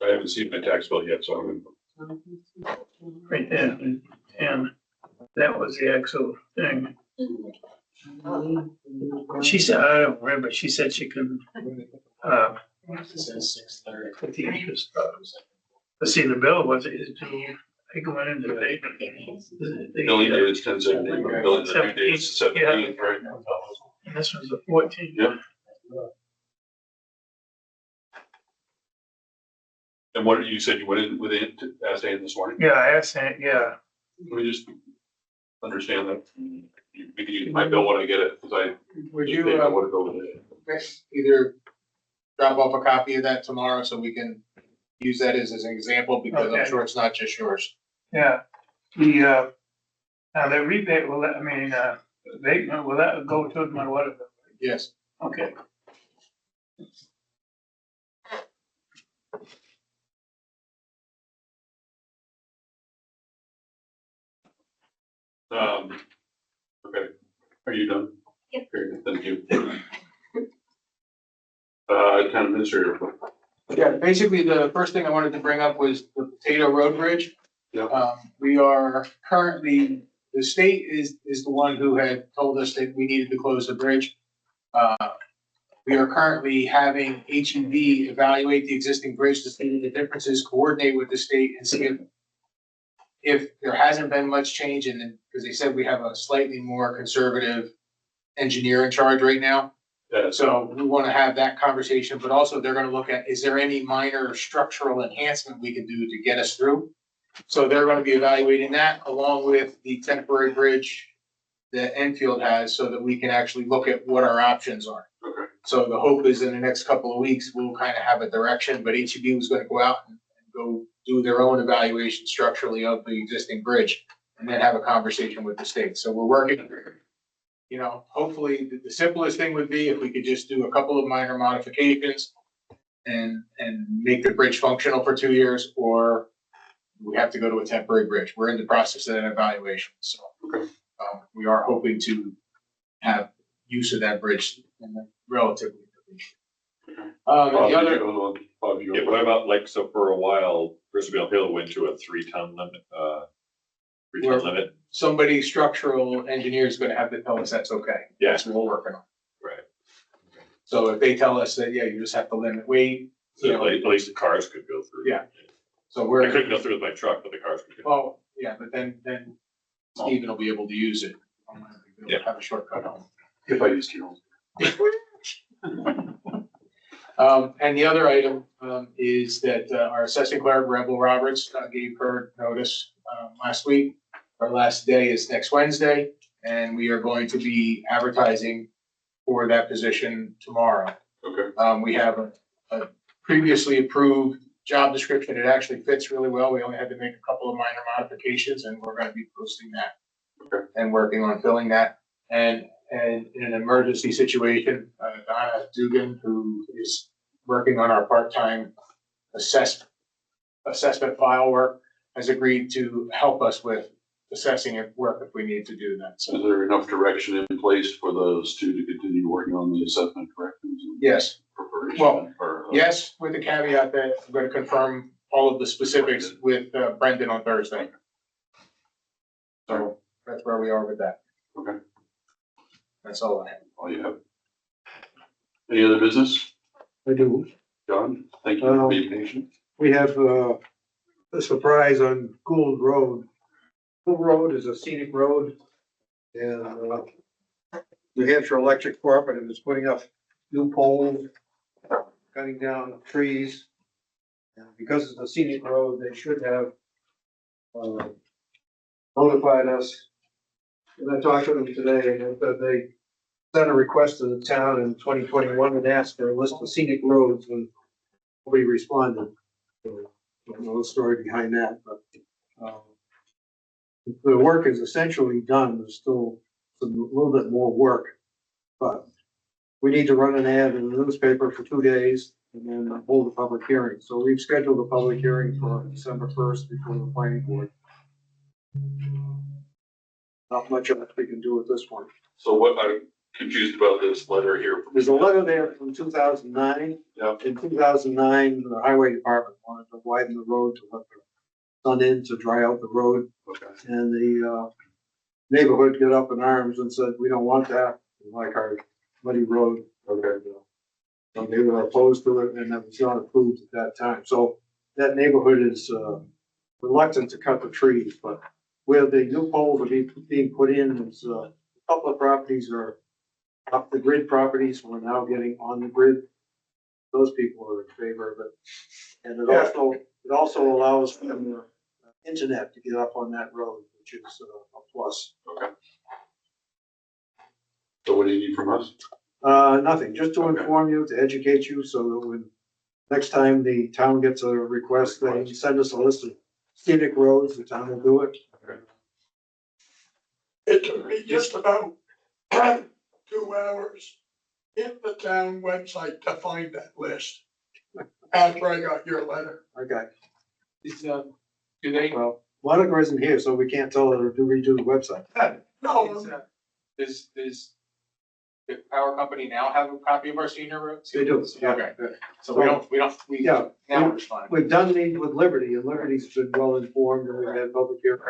I haven't seen my tax bill yet, so I'm. Right there, and that was the actual thing. She said, I don't remember, she said she can, put the interest up. But see, the bill was, they go in and they. Billing date is 10/17, but billing the due date is 17, right? And this was the 14th. Yep. And what, you said you went in with it to ask Ann this morning? Yeah, I asked that, yeah. Let me just understand that. We can use my bill when I get it, because I. Would I you, want to go with it. either drop off a copy of that tomorrow so we can use that as an example, because I'm Okay. sure it's not just yours. Yeah, now the rebate, will that, I mean, abatement, will that go towards my water bill? Yes. Okay. Okay, are you done? Yep. Okay, thank you. Town administrator. Yeah, basically, the first thing I wanted to bring up was the Potato Road Bridge. Yep. We are currently, the state is the one who had told us that we needed to close the bridge. We are currently having HEB evaluate the existing bridge to see the differences, coordinate with the state and see if there hasn't been much change, and then, because they said we have a slightly more conservative engineer in charge right now. Yeah, So we want to have that conversation, but also they're gonna look at, is there any minor structural enhancement we can do to get us through? So they're gonna be evaluating that along with the temporary bridge that Enfield has, so that we can actually look at what our options are. okay, So the hope is in the next couple of weeks, we'll kind of have a direction, but HEB was gonna go out and go do their own evaluation structurally of the existing bridge and then have a conversation with the state. So we're working, you know, hopefully the simplest thing would be if we could just do a couple of minor modifications and make the bridge functional for 2 years, or we have to go to a temporary bridge. We're in the process of that evaluation, so. Okay. We are hoping to have use of that bridge in the relatively. And Bob, the did other, you go on? Bob, you Yeah, go. what about, like, so for a while, Brisbane Hill went to a 3-ton limit, 3-ton limit? somebody structural engineer is gonna have to tell us that's okay. Yeah. That's what we're working on. Right. So if they tell us that, yeah, you just have to limit weight, So at least the cars could go through. Yeah. so I we're, couldn't go through with my truck, but the cars could go. well, yeah, but then Stephen will be able to use it. Yeah. Have a shortcut home. If I use Carol's. And the other item, is that, our assessing clerk, Rebel Roberts, gave her notice, last week. Our last day is next Wednesday, and we are going to be advertising for that position tomorrow. Okay, We have a previously approved job description. It actually fits really well. We only had to make a couple of minor modifications, and we're gonna be posting that. Okay. And working on filling that. And in an emergency situation, Donna Dugan, who is working on our part-time assessment file work, has agreed to help us with assessing it work if we need to do that. is So, there enough direction in place for those two to continue working on the assessment corrections? and yes, preparation Well, for, yes, with the caveat that I'm gonna confirm all of the specifics with Brendan on Thursday. So that's where we are with that. Okay, That's all I have. all you have. Any other business? I do. John, thank you for being patient. We have, a surprise on Gould Road. Gould Road is a scenic road. And, New Hampshire Electric Cooperative is putting up new poles, cutting down trees. And because it's a scenic road, they should have, notified us. And I talked to them today, and they said they sent a request to the town in 2021 and asked for a list of scenic roads, and nobody responded. So, I don't know the story behind that, but, the work is essentially done. There's still a little bit more work. But we need to run an ad in the newspaper for 2 days and then hold a public hearing. So we've scheduled a public hearing for December 1st before the planning board. Not much else we can do at this point. So what I'm confused about this letter here. There's a letter there from 2009. Yep. In 2009, the highway department wanted to widen the road to let the sun in to dry out the road. Okay. And the neighborhood got up in arms and said, we don't want that, we like our muddy road. Okay. So they were opposed to it, and that was not approved at that time. So that neighborhood is reluctant to cut the trees, but where the new poles are being put in, is a couple of properties are off the grid properties, we're now getting on the grid. Those people are in favor of it. And it also allows for the internet to get up on that road, which is a plus. Okay. So what do you need from us? Nothing, just to inform you, to educate you, so that when next time the town gets a request, they send us a list of scenic roads, the town will do it. It took me just about 2 hours in the town website to find that list. After I got your letter. Okay, Is, do they, well, Monica isn't here, so we can't tell her to redo the website. No, does the power company now have a copy of our senior roads? They do, yeah. Okay, so we Yeah. now respond. We've done these with Liberty, and Liberty's been well informed, and we've had public hearing.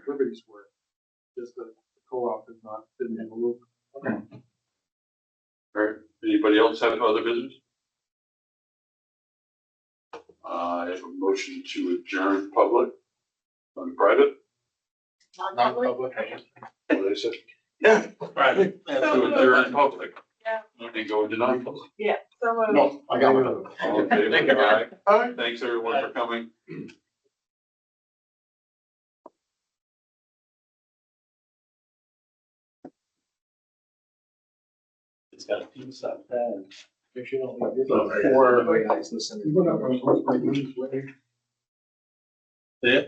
Liberty's work. Just the co-op has not been in the loop. All right, anybody else have other business? I have a motion to adjourn public, on private, Non-public. what did I say? yeah, Private, to adjourn public. Yeah. And go into non-public. Yeah, so moved. No, I got one. All in favor? Thank you. Aye. Thanks everyone for coming. It's got a few stuff there. If you don't. So, Or, guys, listen. Yeah.